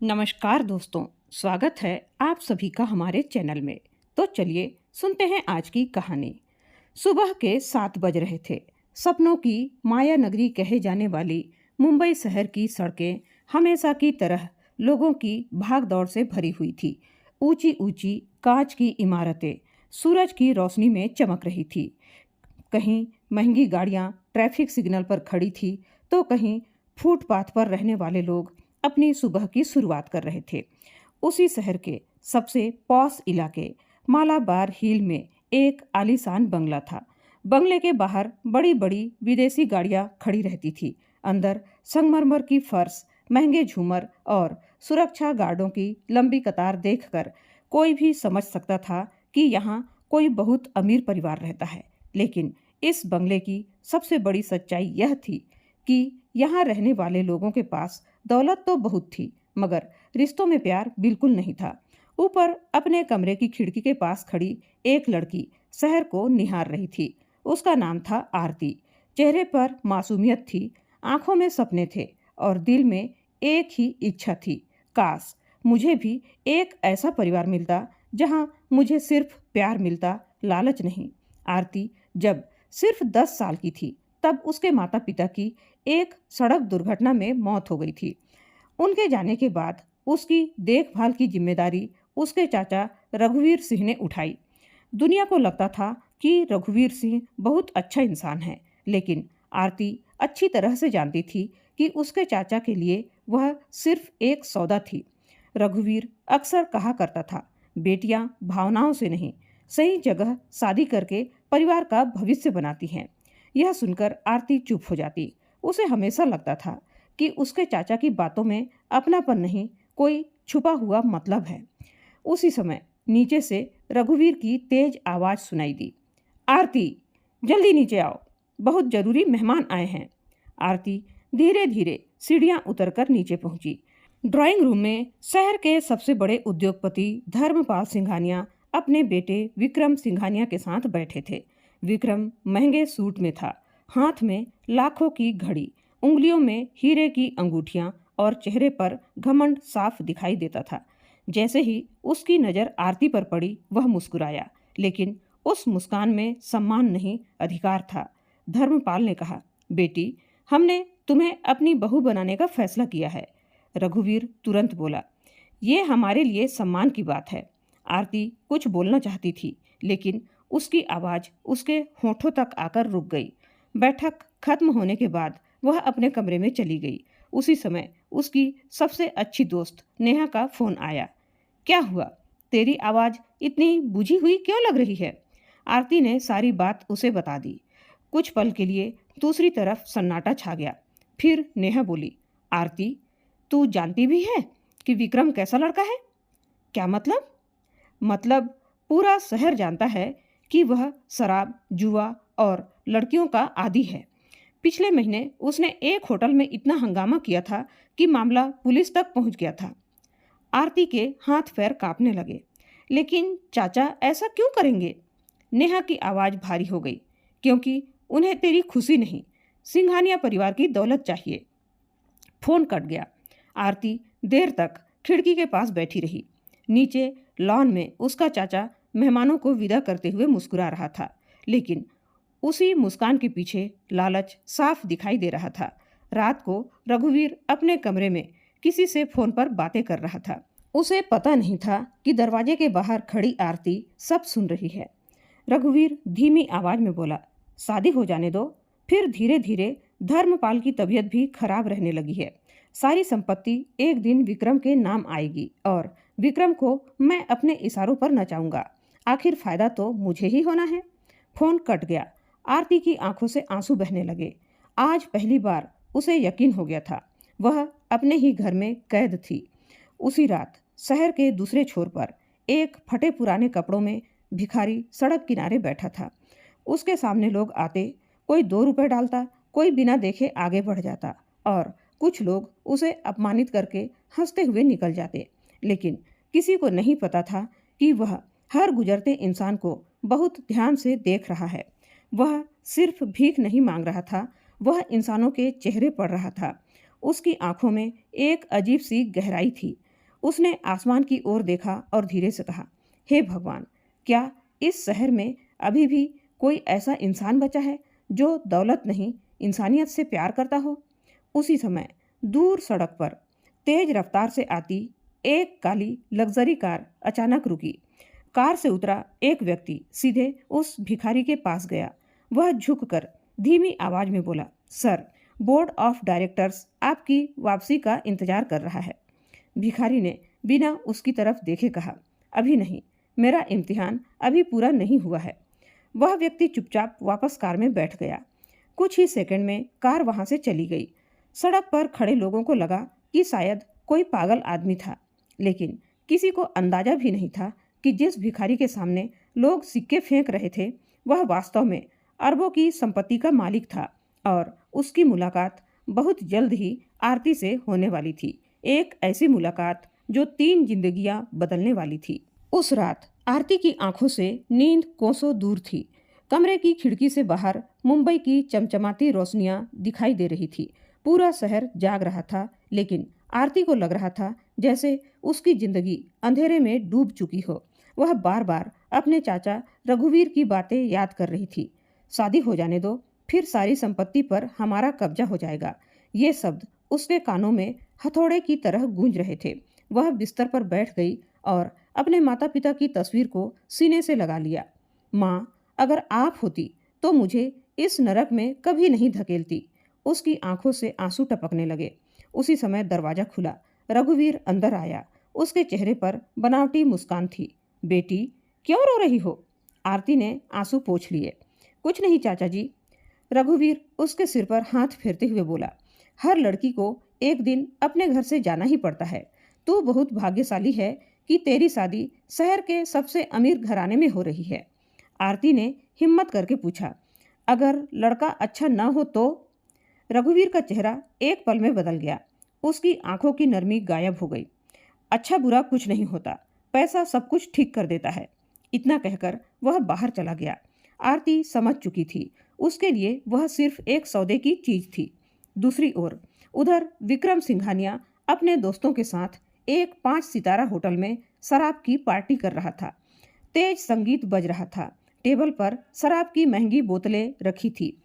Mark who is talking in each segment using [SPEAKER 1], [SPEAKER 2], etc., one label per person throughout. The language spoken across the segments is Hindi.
[SPEAKER 1] नमस्कार दोस्तों, स्वागत है आप सभी का हमारे चैनल में। तो चलिए सुनते हैं आज की कहानी। सुबह के 7 बज रहे थे। सपनों की माया नगरी कहे जाने वाली मुंबई शहर की सड़कें हमेशा की तरह लोगों की भाग दौड़ से भरी हुई थी। ऊंची ऊंची कांच की इमारतें सूरज की रोशनी में चमक रही थी। कहीं महंगी गाड़ियां ट्रैफिक सिग्नल पर खड़ी थी, तो कहीं फुटपाथ पर रहने वाले लोग अपनी सुबह की शुरुआत कर रहे थे। उसी शहर के सबसे पॉश इलाके मालाबार हिल में एक आलीशान बंगला था। बंगले के बाहर बड़ी बड़ी विदेशी गाड़ियां खड़ी रहती थी। अंदर संगमरमर की फर्श, महंगे झूमर और सुरक्षा गार्डों की लंबी कतार देखकर कोई भी समझ सकता था कि यहाँ कोई बहुत अमीर परिवार रहता है। लेकिन इस बंगले की सबसे बड़ी सच्चाई यह थी कि यहाँ रहने वाले लोगों के पास दौलत तो बहुत थी, मगर रिश्तों में प्यार बिल्कुल नहीं था। ऊपर अपने कमरे की खिड़की के पास खड़ी एक लड़की शहर को निहार रही थी। उसका नाम था आरती। चेहरे पर मासूमियत थी, आंखों में सपने थे और दिल में एक ही इच्छा थी, काश मुझे भी एक ऐसा परिवार मिलता जहां मुझे सिर्फ प्यार मिलता, लालच नहीं। आरती जब सिर्फ 10 साल की थी, तब उसके माता पिता की एक सड़क दुर्घटना में मौत हो गई थी। उनके जाने के बाद उसकी देखभाल की जिम्मेदारी उसके चाचा रघुवीर सिंह ने उठाई। दुनिया को लगता था कि रघुवीर सिंह बहुत अच्छा इंसान है, लेकिन आरती अच्छी तरह से जानती थी कि उसके चाचा के लिए वह सिर्फ एक सौदा थी। रघुवीर अक्सर कहा करता था, बेटियां भावनाओं से नहीं, सही जगह शादी करके परिवार का भविष्य बनाती हैं। यह सुनकर आरती चुप हो जाती। उसे हमेशा लगता था कि उसके चाचा की बातों में अपनापन नहीं, कोई छुपा हुआ मतलब है। उसी समय नीचे से रघुवीर की तेज आवाज सुनाई दी, आरती, जल्दी नीचे आओ, बहुत जरूरी मेहमान आए हैं। आरती धीरे धीरे सीढ़ियां उतरकर नीचे पहुंची। ड्राइंग रूम में शहर के सबसे बड़े उद्योगपति धर्मपाल सिंघानिया अपने बेटे विक्रम सिंघानिया के साथ बैठे थे। विक्रम महंगे सूट में था, हाथ में लाखों की घड़ी, उंगलियों में हीरे की अंगूठियां और चेहरे पर घमंड साफ दिखाई देता था। जैसे ही उसकी नज़र आरती पर पड़ी, वह मुस्कुराया, लेकिन उस मुस्कान में सम्मान नहीं, अधिकार था। धर्मपाल ने कहा, बेटी, हमने तुम्हें अपनी बहू बनाने का फैसला किया है। रघुवीर तुरंत बोला, ये हमारे लिए सम्मान की बात है। आरती कुछ बोलना चाहती थी, लेकिन उसकी आवाज़ उसके होठों तक आकर रुक गई। बैठक खत्म होने के बाद वह अपने कमरे में चली गई। उसी समय उसकी सबसे अच्छी दोस्त नेहा का फ़ोन आया। क्या हुआ? तेरी आवाज़ इतनी बुझी हुई क्यों लग रही है? आरती ने सारी बात उसे बता दी। कुछ पल के लिए दूसरी तरफ सन्नाटा छा गया। फिर नेहा बोली, आरती, तू जानती भी है कि विक्रम कैसा लड़का है? क्या मतलब? मतलब पूरा शहर जानता है कि वह शराब, जुआ और लड़कियों का आदी है। पिछले महीने उसने एक होटल में इतना हंगामा किया था कि मामला पुलिस तक पहुंच गया था। आरती के हाथ पैर कांपने लगे। लेकिन चाचा ऐसा क्यों करेंगे? नेहा की आवाज़ भारी हो गई, क्योंकि उन्हें तेरी खुशी नहीं, सिंघानिया परिवार की दौलत चाहिए। फोन कट गया। आरती देर तक खिड़की के पास बैठी रही। नीचे लॉन में उसका चाचा मेहमानों को विदा करते हुए मुस्कुरा रहा था, लेकिन उसी मुस्कान के पीछे लालच साफ दिखाई दे रहा था। रात को रघुवीर अपने कमरे में किसी से फोन पर बातें कर रहा था। उसे पता नहीं था कि दरवाजे के बाहर खड़ी आरती सब सुन रही है। रघुवीर धीमी आवाज में बोला, शादी हो जाने दो। फिर धीरे धीरे धर्मपाल की तबीयत भी खराब रहने लगी है। सारी संपत्ति एक दिन विक्रम के नाम आएगी और विक्रम को मैं अपने इशारों पर नचाऊंगा। आखिर फायदा तो मुझे ही होना है। फोन कट गया। आरती की आंखों से आंसू बहने लगे। आज पहली बार उसे यकीन हो गया था, वह अपने ही घर में कैद थी। उसी रात शहर के दूसरे छोर पर एक फटे पुराने कपड़ों में भिखारी सड़क किनारे बैठा था। उसके सामने लोग आते, कोई 2 रुपए डालता, कोई बिना देखे आगे बढ़ जाता और कुछ लोग उसे अपमानित करके हंसते हुए निकल जाते। लेकिन किसी को नहीं पता था कि वह हर गुजरते इंसान को बहुत ध्यान से देख रहा है। वह सिर्फ भीख नहीं मांग रहा था, वह इंसानों के चेहरे पढ़ रहा था। उसकी आंखों में एक अजीब सी गहराई थी, उसने आसमान की ओर देखा और धीरे से कहा, हे भगवान, क्या इस शहर में अभी भी कोई ऐसा इंसान बचा है जो दौलत नहीं इंसानियत से प्यार करता हो। उसी समय दूर सड़क पर तेज रफ्तार से आती एक काली लग्जरी कार अचानक रुकी। कार से उतरा एक व्यक्ति सीधे उस भिखारी के पास गया। वह झुककर धीमी आवाज में बोला, सर, बोर्ड ऑफ डायरेक्टर्स आपकी वापसी का इंतजार कर रहा है। भिखारी ने बिना उसकी तरफ देखे कहा, अभी नहीं, मेरा इम्तिहान अभी पूरा नहीं हुआ है। वह व्यक्ति चुपचाप वापस कार में बैठ गया। कुछ ही सेकंड में कार वहां से चली गई। सड़क पर खड़े लोगों को लगा कि शायद कोई पागल आदमी था, लेकिन किसी को अंदाजा भी नहीं था कि जिस भिखारी के सामने लोग सिक्के फेंक रहे थे वह वास्तव में अरबों की संपत्ति का मालिक था और उसकी मुलाकात बहुत जल्द ही आरती से होने वाली थी। एक ऐसी मुलाकात जो 3 जिंदगियां बदलने वाली थी। उस रात आरती की आंखों से नींद कोसों दूर थी। कमरे की खिड़की से बाहर मुंबई की चमचमाती रोशनियां दिखाई दे रही थी। पूरा शहर जाग रहा था, लेकिन आरती को लग रहा था जैसे उसकी जिंदगी अंधेरे में डूब चुकी हो। वह बार बार अपने चाचा रघुवीर की बातें याद कर रही थी। शादी हो जाने दो, फिर सारी संपत्ति पर हमारा कब्जा हो जाएगा। ये शब्द उसके कानों में हथौड़े की तरह गूंज रहे थे। वह बिस्तर पर बैठ गई और अपने माता पिता की तस्वीर को सीने से लगा लिया। माँ, अगर आप होती तो मुझे इस नरक में कभी नहीं धकेलती। उसकी आंखों से आंसू टपकने लगे। उसी समय दरवाजा खुला। रघुवीर अंदर आया। उसके चेहरे पर बनावटी मुस्कान थी। बेटी, क्यों रो रही हो? आरती ने आंसू पोंछ लिए। कुछ नहीं चाचा जी। रघुवीर उसके सिर पर हाथ फेरते हुए बोला, हर लड़की को एक दिन अपने घर से जाना ही पड़ता है। तू बहुत भाग्यशाली है कि तेरी शादी शहर के सबसे अमीर घराने में हो रही है। आरती ने हिम्मत करके पूछा, अगर लड़का अच्छा न हो तो? रघुवीर का चेहरा एक पल में बदल गया। उसकी आंखों की नरमी गायब हो गई। अच्छा बुरा कुछ नहीं होता, पैसा सब कुछ ठीक कर देता है। इतना कहकर वह बाहर चला गया। आरती समझ चुकी थी उसके लिए वह सिर्फ एक सौदे की चीज थी। दूसरी ओर उधर विक्रम सिंघानिया अपने दोस्तों के साथ एक 5 सितारा होटल में शराब की पार्टी कर रहा था। तेज संगीत बज रहा था। टेबल पर शराब की महंगी बोतलें रखी थी।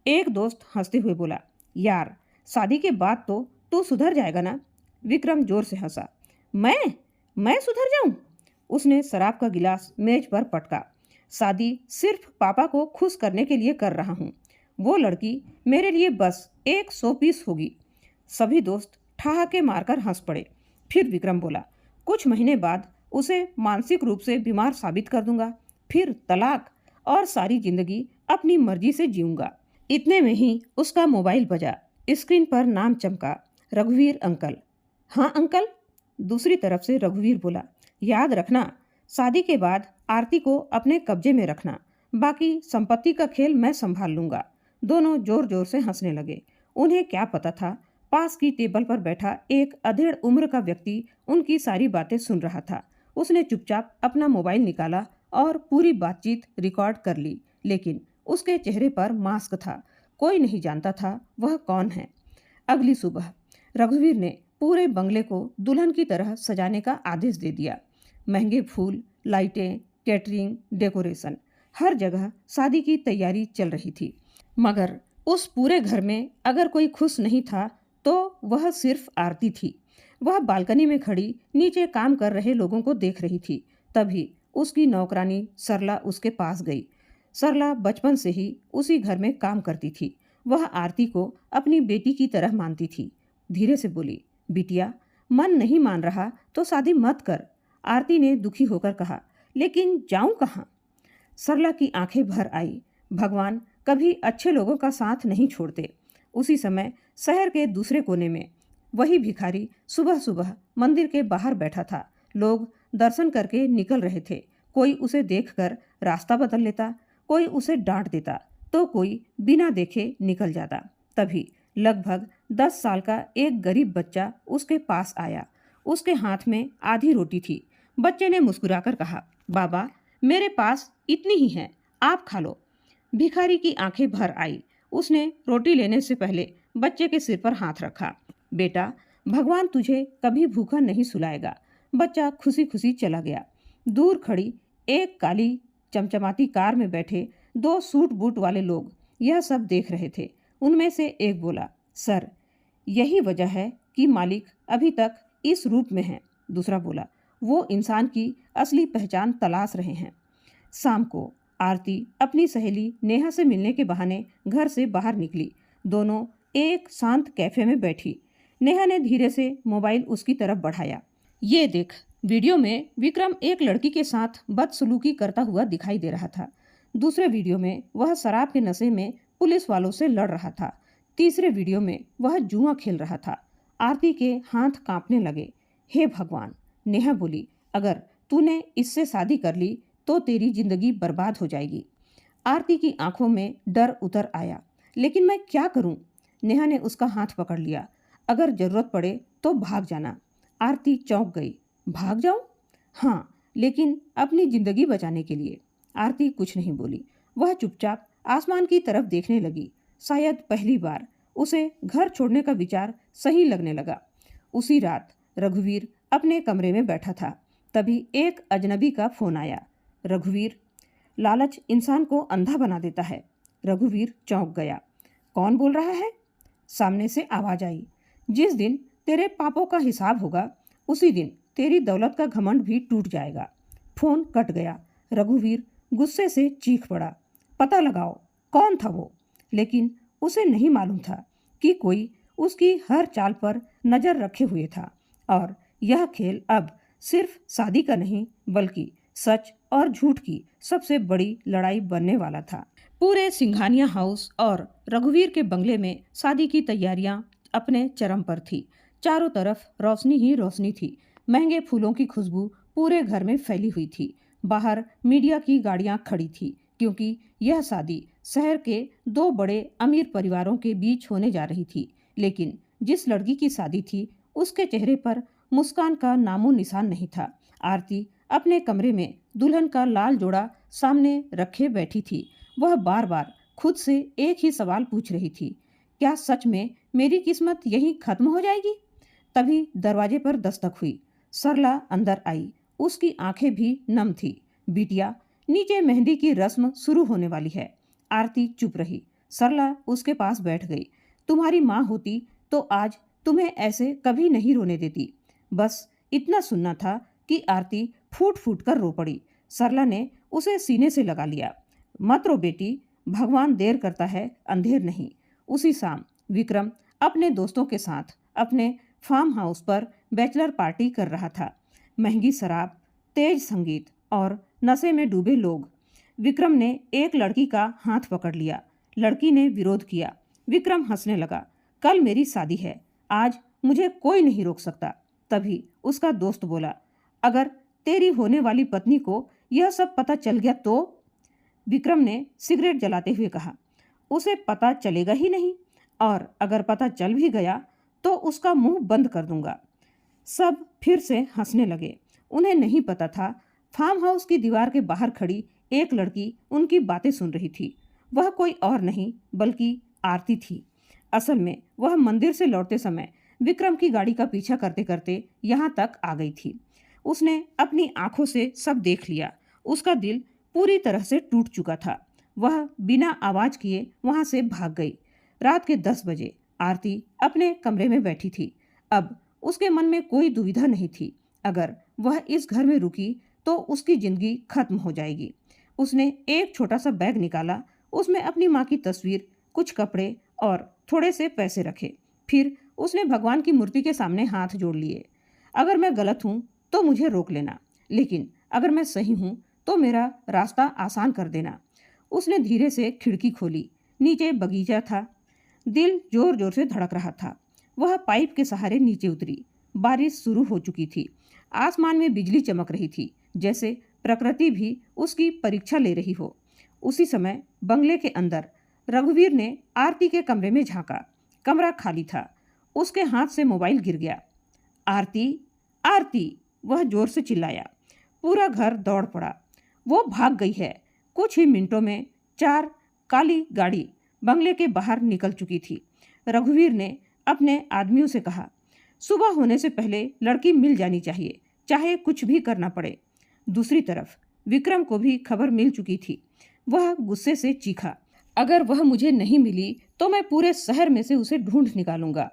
[SPEAKER 1] एक दोस्त हंसते हुए बोला, यार, शादी के बाद तो तू सुधर जाएगा ना? विक्रम जोर से हंसा। मैं सुधर जाऊं? उसने शराब का गिलास मेज पर पटका। शादी सिर्फ पापा को खुश करने के लिए कर रहा हूं। वो लड़की मेरे लिए बस एक 100 पीस होगी। सभी दोस्त ठहाके मारकर हंस पड़े। फिर विक्रम बोला, कुछ महीने बाद उसे मानसिक रूप से बीमार साबित कर दूंगा, फिर तलाक और सारी जिंदगी अपनी मर्जी से जीऊंगा। इतने में ही उसका मोबाइल बजा। स्क्रीन पर नाम चमका, रघुवीर अंकल। हाँ अंकल। दूसरी तरफ से रघुवीर बोला, याद रखना, शादी के बाद आरती को अपने कब्जे में रखना, बाकी संपत्ति का खेल मैं संभाल लूंगा। दोनों जोर जोर से हंसने लगे। उन्हें क्या पता था पास की टेबल पर बैठा एक अधेड़ उम्र का व्यक्ति उनकी सारी बातें सुन रहा था। उसने चुपचाप अपना मोबाइल निकाला और पूरी बातचीत रिकॉर्ड कर ली, लेकिन उसके चेहरे पर मास्क था। कोई नहीं जानता था वह कौन है। अगली सुबह रघुवीर ने पूरे बंगले को दुल्हन की तरह सजाने का आदेश दे दिया। महंगे फूल, लाइटें, कैटरिंग, डेकोरेशन, हर जगह शादी की तैयारी चल रही थी। मगर उस पूरे घर में अगर कोई खुश नहीं था तो वह सिर्फ आरती थी। वह बालकनी में खड़ी नीचे काम कर रहे लोगों को देख रही थी। तभी उसकी नौकरानी सरला उसके पास गई। सरला बचपन से ही उसी घर में काम करती थी। वह आरती को अपनी बेटी की तरह मानती थी। धीरे से बोली, बिटिया, मन नहीं मान रहा तो शादी मत कर। आरती ने दुखी होकर कहा, लेकिन जाऊं कहाँ? सरला की आंखें भर आई। भगवान कभी अच्छे लोगों का साथ नहीं छोड़ते। उसी समय शहर के दूसरे कोने में वही भिखारी सुबह सुबह मंदिर के बाहर बैठा था। लोग दर्शन करके निकल रहे थे। कोई उसे देखकर रास्ता बदल लेता, कोई उसे डांट देता, तो कोई बिना देखे निकल जाता। तभी लगभग 10 साल का एक गरीब बच्चा उसके पास आया। उसके हाथ में आधी रोटी थी। बच्चे ने मुस्कुराकर कहा, बाबा, मेरे पास इतनी ही है, आप खा लो। भिखारी की आंखें भर आई। उसने रोटी लेने से पहले बच्चे के सिर पर हाथ रखा। बेटा, भगवान तुझे कभी भूखा नहीं सुलाएगा। बच्चा खुशी खुशी चला गया। दूर खड़ी एक काली चमचमाती कार में बैठे दो सूट बूट वाले लोग यह सब देख रहे थे। उनमें से एक बोला, सर, यही वजह है कि मालिक अभी तक इस रूप में हैं। दूसरा बोला, वो इंसान की असली पहचान तलाश रहे हैं। शाम को आरती अपनी सहेली नेहा से मिलने के बहाने घर से बाहर निकली। दोनों एक शांत कैफे में बैठी। नेहा ने धीरे से मोबाइल उसकी तरफ बढ़ाया। ये देख, वीडियो में विक्रम एक लड़की के साथ बदसलूकी करता हुआ दिखाई दे रहा था। दूसरे वीडियो में वह शराब के नशे में पुलिस वालों से लड़ रहा था। तीसरे वीडियो में वह जुआ खेल रहा था। आरती के हाथ कांपने लगे। हे भगवान, नेहा बोली, अगर तूने इससे शादी कर ली तो तेरी जिंदगी बर्बाद हो जाएगी। आरती की आंखों में डर उतर आया। लेकिन मैं क्या करूं? नेहा ने उसका हाथ पकड़ लिया। अगर जरूरत पड़े तो भाग जाना। आरती चौंक गई। भाग जाऊं? हाँ, लेकिन अपनी जिंदगी बचाने के लिए। आरती कुछ नहीं बोली। वह चुपचाप आसमान की तरफ देखने लगी। शायद पहली बार उसे घर छोड़ने का विचार सही लगने लगा। उसी रात रघुवीर अपने कमरे में बैठा था। तभी एक अजनबी का फोन आया। रघुवीर, लालच इंसान को अंधा बना देता है। रघुवीर चौंक गया। कौन बोल रहा है? सामने से आवाज आई। जिस दिन तेरे पापों का हिसाब होगा उसी दिन तेरी दौलत का घमंड भी टूट जाएगा। फोन कट गया। रघुवीर गुस्से से चीख पड़ा। पता लगाओ कौन था वो। लेकिन उसे नहीं मालूम था कि कोई उसकी हर चाल पर नजर रखे हुए था और यह खेल अब सिर्फ शादी का नहीं बल्कि सच और झूठ की सबसे बड़ी लड़ाई बनने वाला था। पूरे सिंघानिया हाउस और रघुवीर के बंगले में शादी की तैयारियां अपने चरम पर थी। चारों तरफ रोशनी ही रोशनी थी। महंगे फूलों की खुशबू पूरे घर में फैली हुई थी। बाहर मीडिया की गाड़ियां खड़ी थी क्योंकि यह शादी शहर के दो बड़े अमीर परिवारों के बीच होने जा रही थी। लेकिन जिस लड़की की शादी थी उसके चेहरे पर मुस्कान का नामो निशान नहीं था। आरती अपने कमरे में दुल्हन का लाल जोड़ा सामने रखे बैठी थी। वह बार बार खुद से एक ही सवाल पूछ रही थी, क्या सच में मेरी किस्मत यहीं खत्म हो जाएगी? तभी दरवाजे पर दस्तक हुई। सरला अंदर आई। उसकी आंखें भी नम थी। बिटिया, नीचे मेहंदी की रस्म शुरू होने वाली है। आरती चुप रही। सरला उसके पास बैठ गई। तुम्हारी माँ होती तो आज तुम्हें ऐसे कभी नहीं रोने देती। बस इतना सुनना था कि आरती फूट फूट कर रो पड़ी। सरला ने उसे सीने से लगा लिया। मत रो बेटी, भगवान देर करता है अंधेर नहीं। उसी शाम विक्रम अपने दोस्तों के साथ अपने फार्म हाउस पर बैचलर पार्टी कर रहा था। महंगी शराब, तेज संगीत और नशे में डूबे लोग। विक्रम ने एक लड़की का हाथ पकड़ लिया। लड़की ने विरोध किया। विक्रम हंसने लगा। कल मेरी शादी है, आज मुझे कोई नहीं रोक सकता। तभी उसका दोस्त बोला, अगर तेरी होने वाली पत्नी को यह सब पता चल गया तो? विक्रम ने सिगरेट जलाते हुए कहा, उसे पता चलेगा ही नहीं, और अगर पता चल भी गया तो उसका मुंह बंद कर दूंगा। सब फिर से हंसने लगे। उन्हें नहीं पता था फार्म हाउस की दीवार के बाहर खड़ी एक लड़की उनकी बातें सुन रही थी। वह कोई और नहीं बल्कि आरती थी। असल में वह मंदिर से लौटते समय विक्रम की गाड़ी का पीछा करते करते यहाँ तक आ गई थी। उसने अपनी आंखों से सब देख लिया। उसका दिल पूरी तरह से टूट चुका था। वह बिना आवाज किए वहां से भाग गई। रात के 10 बजे आरती अपने कमरे में बैठी थी। अब उसके मन में कोई दुविधा नहीं थी। अगर वह इस घर में रुकी तो उसकी जिंदगी खत्म हो जाएगी। उसने एक छोटा सा बैग निकाला। उसमें अपनी माँ की तस्वीर, कुछ कपड़े और थोड़े से पैसे रखे। फिर उसने भगवान की मूर्ति के सामने हाथ जोड़ लिए। अगर मैं गलत हूँ तो मुझे रोक लेना, लेकिन अगर मैं सही हूँ तो मेरा रास्ता आसान कर देना। उसने धीरे से खिड़की खोली। नीचे बगीचा था। दिल जोर जोर से धड़क रहा था। वह पाइप के सहारे नीचे उतरी। बारिश शुरू हो चुकी थी। आसमान में बिजली चमक रही थी, जैसे प्रकृति भी उसकी परीक्षा ले रही हो। उसी समय बंगले के अंदर रघुवीर ने आरती के कमरे में झांका। कमरा खाली था। उसके हाथ से मोबाइल गिर गया। आरती, आरती, वह जोर से चिल्लाया। पूरा घर दौड़ पड़ा। वो भाग गई है। कुछ ही मिनटों में 4 काली गाड़ी बंगले के बाहर निकल चुकी थी। रघुवीर ने अपने आदमियों से कहा, सुबह होने से पहले लड़की मिल जानी चाहिए, चाहे कुछ भी करना पड़े। दूसरी तरफ विक्रम को भी खबर मिल चुकी थी। वह गुस्से से चीखा, अगर वह मुझे नहीं मिली तो मैं पूरे शहर में से उसे ढूंढ निकालूंगा।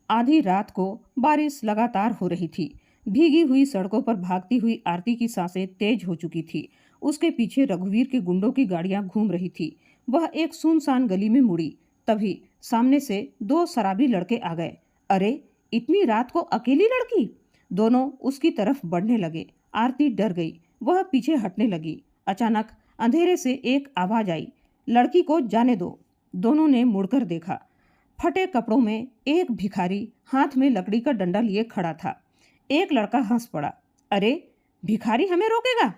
[SPEAKER 1] आधी रात को बारिश लगातार हो रही थी। भीगी हुई सड़कों पर भागती हुई आरती की सांसें तेज हो चुकी थी। उसके पीछे रघुवीर के गुंडों की गाड़ियां घूम रही थी। वह एक सुनसान गली में मुड़ी, तभी सामने से दो शराबी लड़के आ गए। अरे, इतनी रात को अकेली लड़की! दोनों उसकी तरफ बढ़ने लगे। आरती डर गई, वह पीछे हटने लगी। अचानक अंधेरे से एक आवाज आई, लड़की को जाने दो। दोनों ने मुड़कर देखा। फटे कपड़ों में एक भिखारी हाथ में लकड़ी का डंडा लिए खड़ा था। एक लड़का हंस पड़ा, अरे, भिखारी हमें रोकेगा?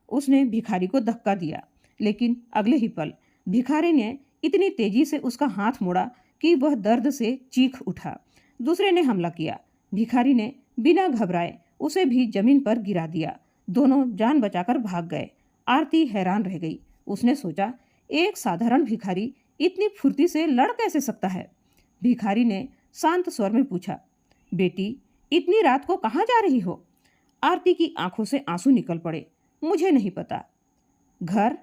[SPEAKER 1] उसने भिखारी को धक्का दिया, लेकिन अगले ही पल भिखारी ने इतनी तेजी से उसका हाथ मोड़ा कि वह दर्द से चीख उठा। दूसरे ने हमला किया। भिखारी ने बिना घबराए उसे भी जमीन पर गिरा दिया। दोनों जान बचाकर भाग गए। आरती हैरान रह गई। उसने सोचा, एक साधारण भिखारी इतनी फुर्ती से लड़ कैसे सकता है? भिखारी ने शांत स्वर में पूछा, बेटी, इतनी रात को कहाँ जा रही हो? आरती की आंखों से आंसू निकल पड़े। मुझे नहीं पता। घर?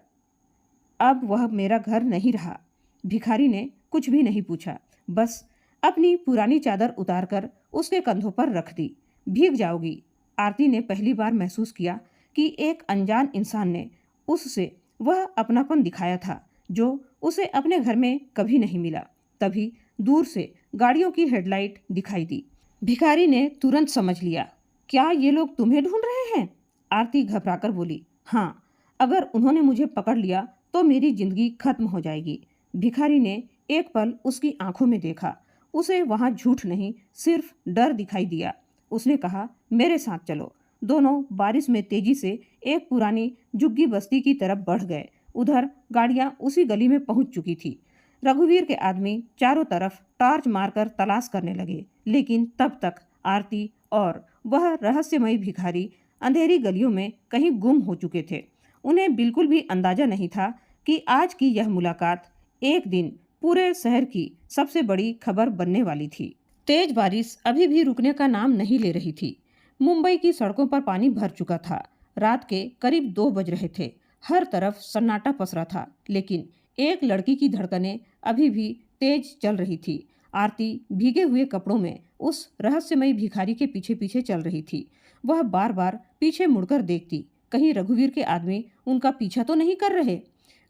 [SPEAKER 1] अब वह मेरा घर नहीं रहा। भिखारी ने कुछ भी नहीं पूछा, बस अपनी पुरानी चादर उतारकर उसके कंधों पर रख दी। भीग जाओगी। आरती ने पहली बार महसूस किया कि एक अनजान इंसान ने उससे वह अपनापन दिखाया था जो उसे अपने घर में कभी नहीं मिला। तभी दूर से गाड़ियों की हेडलाइट दिखाई दी। भिखारी ने तुरंत समझ लिया, क्या ये लोग तुम्हें ढूंढ रहे हैं? आरती घबराकर बोली, हाँ, अगर उन्होंने मुझे पकड़ लिया तो मेरी जिंदगी खत्म हो जाएगी। भिखारी ने एक पल उसकी आंखों में देखा। उसे वहां झूठ नहीं, सिर्फ डर दिखाई दिया। उसने कहा, मेरे साथ चलो। दोनों बारिश में तेजी से एक पुरानी झुग्गी बस्ती की तरफ बढ़ गए। उधर गाड़ियां उसी गली में पहुंच चुकी थी। रघुवीर के आदमी चारों तरफ टॉर्च मारकर तलाश करने लगे, लेकिन तब तक आरती और वह रहस्यमयी भिखारी अंधेरी गलियों में कहीं गुम हो चुके थे। उन्हें बिल्कुल भी अंदाजा नहीं था कि आज की यह मुलाकात एक दिन पूरे शहर की सबसे बड़ी खबर बनने वाली थी। तेज बारिश अभी भी रुकने का नाम नहीं ले रही थी। मुंबई की सड़कों पर पानी भर चुका था। रात के करीब 2 बज रहे थे। हर तरफ सन्नाटा पसरा था, लेकिन एक लड़की की धड़कनें अभी भी तेज चल रही थी। आरती भीगे हुए कपड़ों में उस रहस्यमयी भिखारी के पीछे पीछे चल रही थी। वह बार बार पीछे मुड़कर देखती, कहीं रघुवीर के आदमी उनका पीछा तो नहीं कर रहे।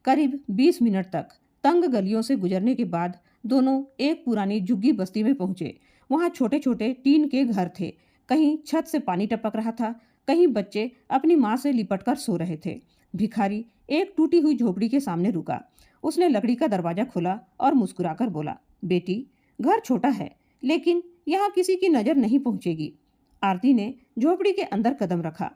[SPEAKER 1] करीब 20 मिनट तक तंग गलियों से गुजरने के बाद दोनों एक पुरानी झुग्गी बस्ती में पहुंचे। वहां छोटे छोटे टीन के घर थे। कहीं छत से पानी टपक रहा था, कहीं बच्चे अपनी माँ से लिपटकर सो रहे थे। भिखारी एक टूटी हुई झोपड़ी के सामने रुका। उसने लकड़ी का दरवाजा खोला और मुस्कुराकर बोला, बेटी, घर छोटा है, लेकिन यहाँ किसी की नजर नहीं पहुंचेगी। आरती ने झोपड़ी के अंदर कदम रखा।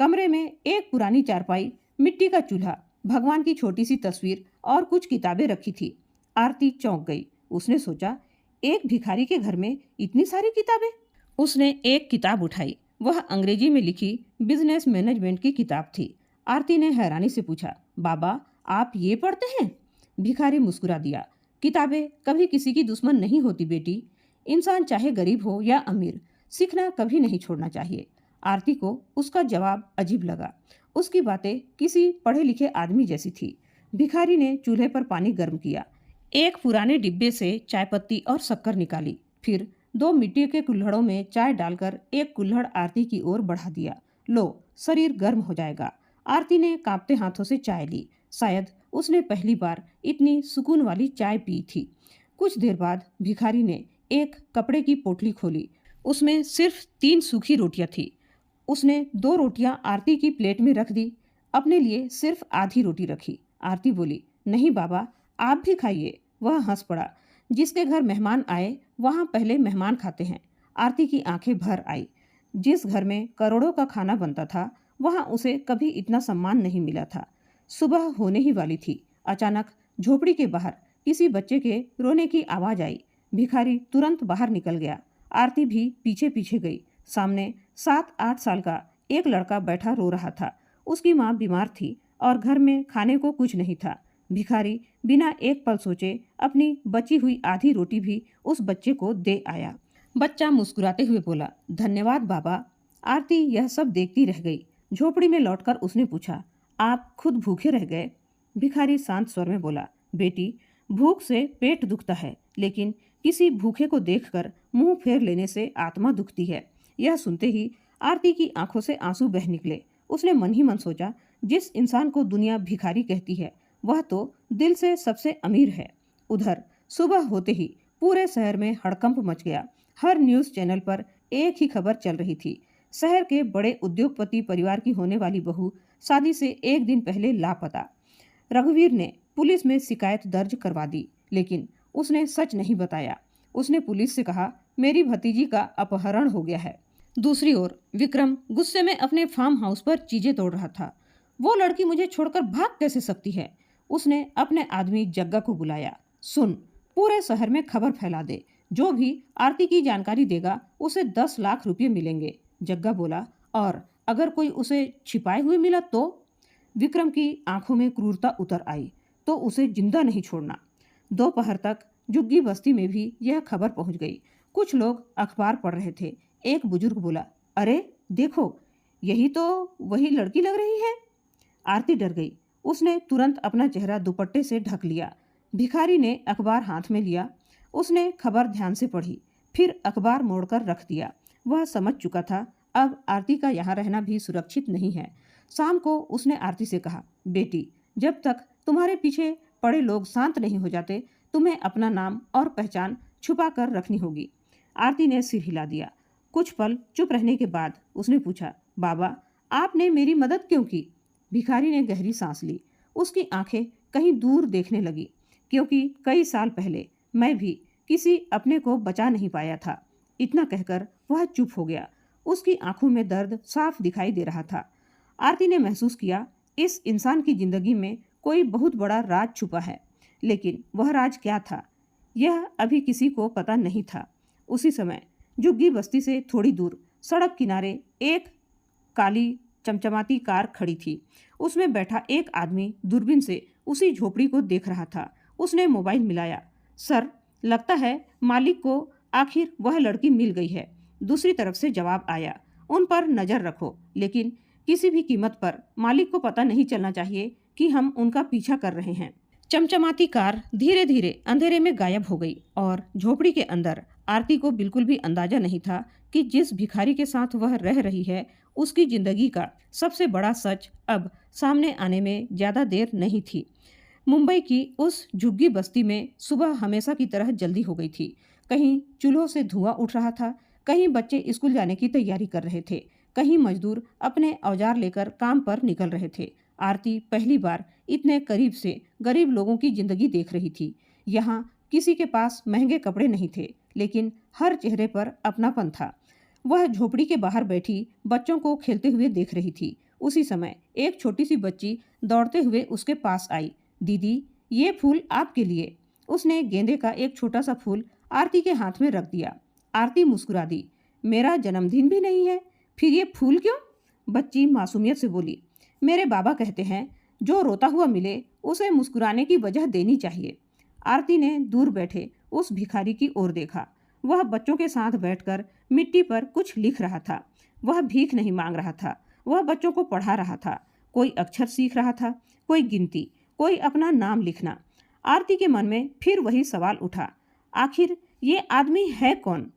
[SPEAKER 1] कमरे में एक पुरानी चारपाई, मिट्टी का चूल्हा, भगवान की छोटी सी तस्वीर और कुछ किताबें रखी थी। आरती चौंक गई। उसने सोचा, एक भिखारी के घर में इतनी सारी किताबें? उसने एक किताब उठाई। वह अंग्रेजी में लिखी बिजनेस मैनेजमेंट की किताब थी। आरती ने हैरानी से पूछा, बाबा, आप ये पढ़ते हैं? भिखारी मुस्कुरा दिया, किताबें कभी किसी की दुश्मन नहीं होती बेटी। इंसान चाहे गरीब हो या अमीर, सीखना कभी नहीं छोड़ना चाहिए। आरती को उसका जवाब अजीब लगा। उसकी बातें किसी पढ़े लिखे आदमी जैसी थी। भिखारी ने चूल्हे पर पानी गर्म किया। एक पुराने डिब्बे से चाय पत्ती और शक्कर निकाली। फिर 2 मिट्टी के कुल्हड़ों में चाय डालकर एक कुल्हड़ आरती की ओर बढ़ा दिया। लो, शरीर गर्म हो जाएगा। आरती ने कांपते हाथों से चाय ली। शायद उसने पहली बार इतनी सुकून वाली चाय पी थी। कुछ देर बाद भिखारी ने एक कपड़े की पोटली खोली। उसमें सिर्फ 3 सूखी रोटियां थी। उसने 2 रोटियां आरती की प्लेट में रख दी। अपने लिए सिर्फ आधी रोटी रखी। आरती बोली, नहीं बाबा, आप भी खाइए। वह हंस पड़ा। जिसके घर मेहमान आए वहां पहले मेहमान खाते हैं। आरती की आंखें भर आई। जिस घर में करोड़ों का खाना बनता था, वहां उसे कभी इतना सम्मान नहीं मिला था। सुबह होने ही वाली थी। अचानक झोपड़ी के बाहर किसी बच्चे के रोने की आवाज आई। भिखारी तुरंत बाहर निकल गया। आरती भी पीछे पीछे गई। सामने 7-8 साल का एक लड़का बैठा रो रहा था। उसकी माँ बीमार थी और घर में खाने को कुछ नहीं था। भिखारी बिना एक पल सोचे अपनी बची हुई आधी रोटी भी उस बच्चे को दे आया। बच्चा मुस्कुराते हुए बोला, धन्यवाद बाबा। आरती यह सब देखती रह गई। झोपड़ी में लौटकर उसने पूछा, आप खुद भूखे रह गए? भिखारी शांत स्वर में बोला, बेटी, भूख से पेट दुखता है, लेकिन किसी भूखे को देखकर मुंह फेर लेने से आत्मा दुखती है। यह सुनते ही आरती की आंखों से आंसू बह निकले। उसने मन ही मन सोचा, जिस इंसान को दुनिया भिखारी कहती है वह तो दिल से सबसे अमीर है। उधर सुबह होते ही पूरे शहर में हड़कंप मच गया। हर न्यूज़ चैनल पर एक ही खबर चल रही थी, शहर के बड़े उद्योगपति परिवार की होने वाली बहू शादी से एक दिन पहले लापता। रघुवीर ने पुलिस में शिकायत दर्ज करवा दी, लेकिन उसने सच नहीं बताया। उसने पुलिस से कहा, मेरी भतीजी का अपहरण हो गया है। दूसरी ओर विक्रम गुस्से में अपने फार्म हाउस पर चीजें तोड़ रहा था। वो लड़की मुझे छोड़कर भाग कैसे सकती है? उसने अपने आदमी जग्गा को बुलाया। सुन, पूरे शहर में खबर फैला दे, जो भी आरती की जानकारी देगा उसे 10 लाख रुपए मिलेंगे। जग्गा बोला, और अगर कोई उसे छिपाए हुए मिला तो? विक्रम की आंखों में क्रूरता उतर आई, तो उसे जिंदा नहीं छोड़ना। दोपहर तक झुग्गी बस्ती में भी यह खबर पहुंच गई। कुछ लोग अखबार पढ़ रहे थे। एक बुजुर्ग बोला, अरे देखो, यही तो वही लड़की लग रही है। आरती डर गई। उसने तुरंत अपना चेहरा दुपट्टे से ढक लिया। भिखारी ने अखबार हाथ में लिया। उसने खबर ध्यान से पढ़ी, फिर अखबार मोड़कर रख दिया। वह समझ चुका था अब आरती का यहाँ रहना भी सुरक्षित नहीं है। शाम को उसने आरती से कहा, बेटी, जब तक तुम्हारे पीछे पड़े लोग शांत नहीं हो जाते, तुम्हें अपना नाम और पहचान छुपा कर रखनी होगी। आरती ने सिर हिला दिया। कुछ पल चुप रहने के बाद उसने पूछा, बाबा, आपने मेरी मदद क्यों की? भिखारी ने गहरी सांस ली। उसकी आंखें कहीं दूर देखने लगी, क्योंकि कई साल पहले मैं भी किसी अपने को बचा नहीं पाया था। इतना कहकर वह चुप हो गया। उसकी आंखों में दर्द साफ दिखाई दे रहा था। आरती ने महसूस किया, इस इंसान की जिंदगी में कोई बहुत बड़ा राज छुपा है, लेकिन वह राज क्या था, यह अभी किसी को पता नहीं था। उसी समय झुग्गी बस्ती से थोड़ी दूर सड़क किनारे एक काली चमचमाती कार खड़ी थी। उसमें बैठा एक आदमी दूरबीन से उसी झोपड़ी को देख रहा था। उसने मोबाइल मिलाया। सर, लगता है मालिक को आखिर वह लड़की मिल गई है। दूसरी तरफ से जवाब आया, उन पर नजर रखो, लेकिन किसी भी कीमत पर मालिक को पता नहीं चलना चाहिए कि हम उनका पीछा कर रहे हैं। चमचमाती कार धीरे धीरे अंधेरे में गायब हो गई और झोपड़ी के अंदर आरती को बिल्कुल भी अंदाजा नहीं था कि जिस भिखारी के साथ वह रह रही है उसकी जिंदगी का सबसे बड़ा सच अब सामने आने में ज्यादा देर नहीं थी। मुंबई की उस झुग्गी बस्ती में सुबह हमेशा की तरह जल्दी हो गई थी। कहीं चूल्हों से धुआं उठ रहा था, कहीं बच्चे स्कूल जाने की तैयारी कर रहे थे, कहीं मजदूर अपने औजार लेकर काम पर निकल रहे थे। आरती पहली बार इतने करीब से गरीब लोगों की जिंदगी देख रही थी। यहाँ किसी के पास महंगे कपड़े नहीं थे, लेकिन हर चेहरे पर अपनापन था। वह झोपड़ी के बाहर बैठी बच्चों को खेलते हुए देख रही थी। उसी समय एक छोटी सी बच्ची दौड़ते हुए उसके पास आई। दीदी, ये फूल आपके लिए। उसने गेंदे का एक छोटा सा फूल आरती के हाथ में रख दिया। आरती मुस्कुरा दी। मेरा जन्मदिन भी नहीं है, फिर ये फूल क्यों? बच्ची मासूमियत से बोली, मेरे बाबा कहते हैं, जो रोता हुआ मिले उसे मुस्कुराने की वजह देनी चाहिए। आरती ने दूर बैठे उस भिखारी की ओर देखा। वह बच्चों के साथ बैठकर मिट्टी पर कुछ लिख रहा था। वह भीख नहीं मांग रहा था, वह बच्चों को पढ़ा रहा था। कोई अक्षर सीख रहा था, कोई गिनती, कोई अपना नाम लिखना। आरती के मन में फिर वही सवाल उठा, आखिर ये आदमी है कौन?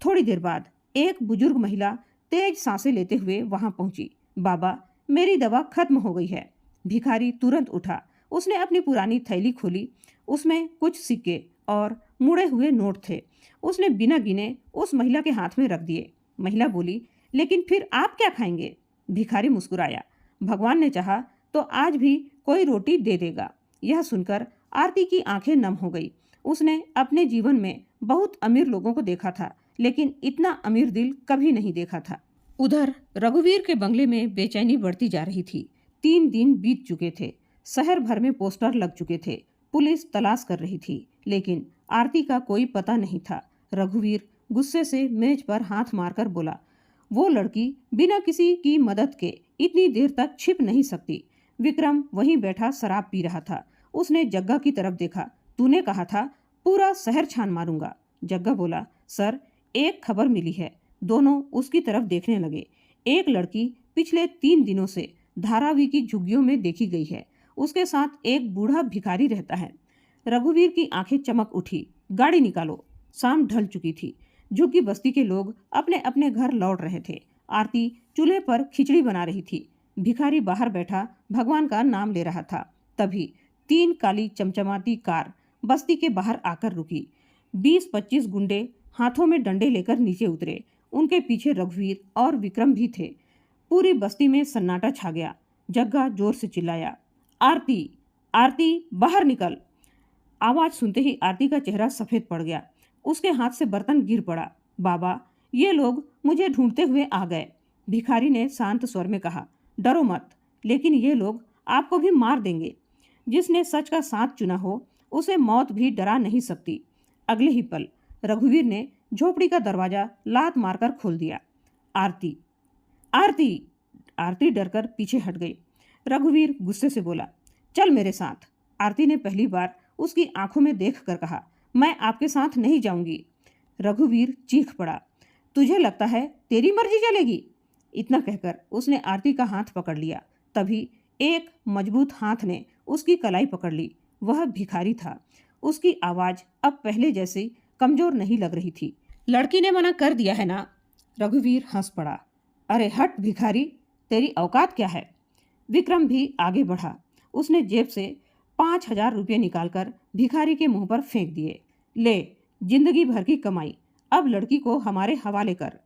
[SPEAKER 1] थोड़ी देर बाद एक बुजुर्ग महिला तेज सांसें लेते हुए वहां पहुंची। बाबा, मेरी दवा खत्म हो गई है। भिखारी तुरंत उठा। उसने अपनी पुरानी थैली खोली। उसमें कुछ सिक्के और मुड़े हुए नोट थे। उसने बिना गिने उस महिला के हाथ में रख दिए। महिला बोली, लेकिन फिर आप क्या खाएंगे? भिखारी मुस्कुराया। भगवान ने चाहा तो आज भी कोई रोटी दे देगा। यह सुनकर आरती की आंखें नम हो गई। उसने अपने जीवन में बहुत अमीर लोगों को देखा था, लेकिन इतना अमीर दिल कभी नहीं देखा था। उधर रघुवीर के बंगले में बेचैनी बढ़ती जा रही थी। 3 दिन बीत चुके थे। शहर भर में पोस्टर लग चुके थे। पुलिस तलाश कर रही थी, लेकिन आरती का कोई पता नहीं था। रघुवीर गुस्से से मेज पर हाथ मारकर बोला, वो लड़की बिना किसी की मदद के इतनी देर तक छिप नहीं सकती। विक्रम वहीं बैठा शराब पी रहा था। उसने जग्गा की तरफ देखा। तूने कहा था पूरा शहर छान मारूंगा। जग्गा बोला, सर, एक खबर मिली है। दोनों उसकी तरफ देखने लगे। एक लड़की पिछले 3 दिनों से धारावी की झुग्गियों में देखी गई है। उसके साथ एक बूढ़ा भिखारी रहता है। रघुवीर की आंखें चमक उठी। गाड़ी निकालो। शाम ढल चुकी थी। झुग्गी बस्ती के लोग अपने अपने घर लौट रहे थे। आरती चूल्हे पर खिचड़ी बना रही थी। भिखारी बाहर बैठा भगवान का नाम ले रहा था। तभी 3 काली चमचमाती कार बस्ती के बाहर आकर रुकी। 20-25 गुंडे हाथों में डंडे लेकर नीचे उतरे। उनके पीछे रघुवीर और विक्रम भी थे। पूरी बस्ती में सन्नाटा छा गया। जग्गा जोर से चिल्लाया, आरती, आरती बाहर निकल। आवाज सुनते ही आरती का चेहरा सफेद पड़ गया। उसके हाथ से बर्तन गिर पड़ा। बाबा, ये लोग मुझे ढूंढते हुए आ गए। भिखारी ने शांत स्वर में कहा, डरो मत, लेकिन ये लोग आपको भी मार देंगे। जिसने सच का साथ चुना हो उसे मौत भी डरा नहीं सकती। अगले ही पल रघुवीर ने झोपड़ी का दरवाजा लात मारकर खोल दिया। आरती, आरती। आरती डरकर पीछे हट गई। रघुवीर गुस्से से बोला, चल मेरे साथ। आरती ने पहली बार उसकी आंखों में देखकर कहा, मैं आपके साथ नहीं जाऊंगी। रघुवीर चीख पड़ा, तुझे लगता है तेरी मर्जी चलेगी? इतना कहकर उसने आरती का हाथ पकड़ लिया। तभी एक मजबूत हाथ ने उसकी कलाई पकड़ ली। वह भिखारी था। उसकी आवाज अब पहले जैसी कमजोर नहीं लग रही थी। लड़की ने मना कर दिया है ना? रघुवीर हंस पड़ा, अरे हट भिखारी, तेरी औकात क्या है? विक्रम भी आगे बढ़ा। उसने जेब से 5,000 रुपये निकालकर भिखारी के मुंह पर फेंक दिए। ले, जिंदगी भर की कमाई, अब लड़की को हमारे हवाले कर।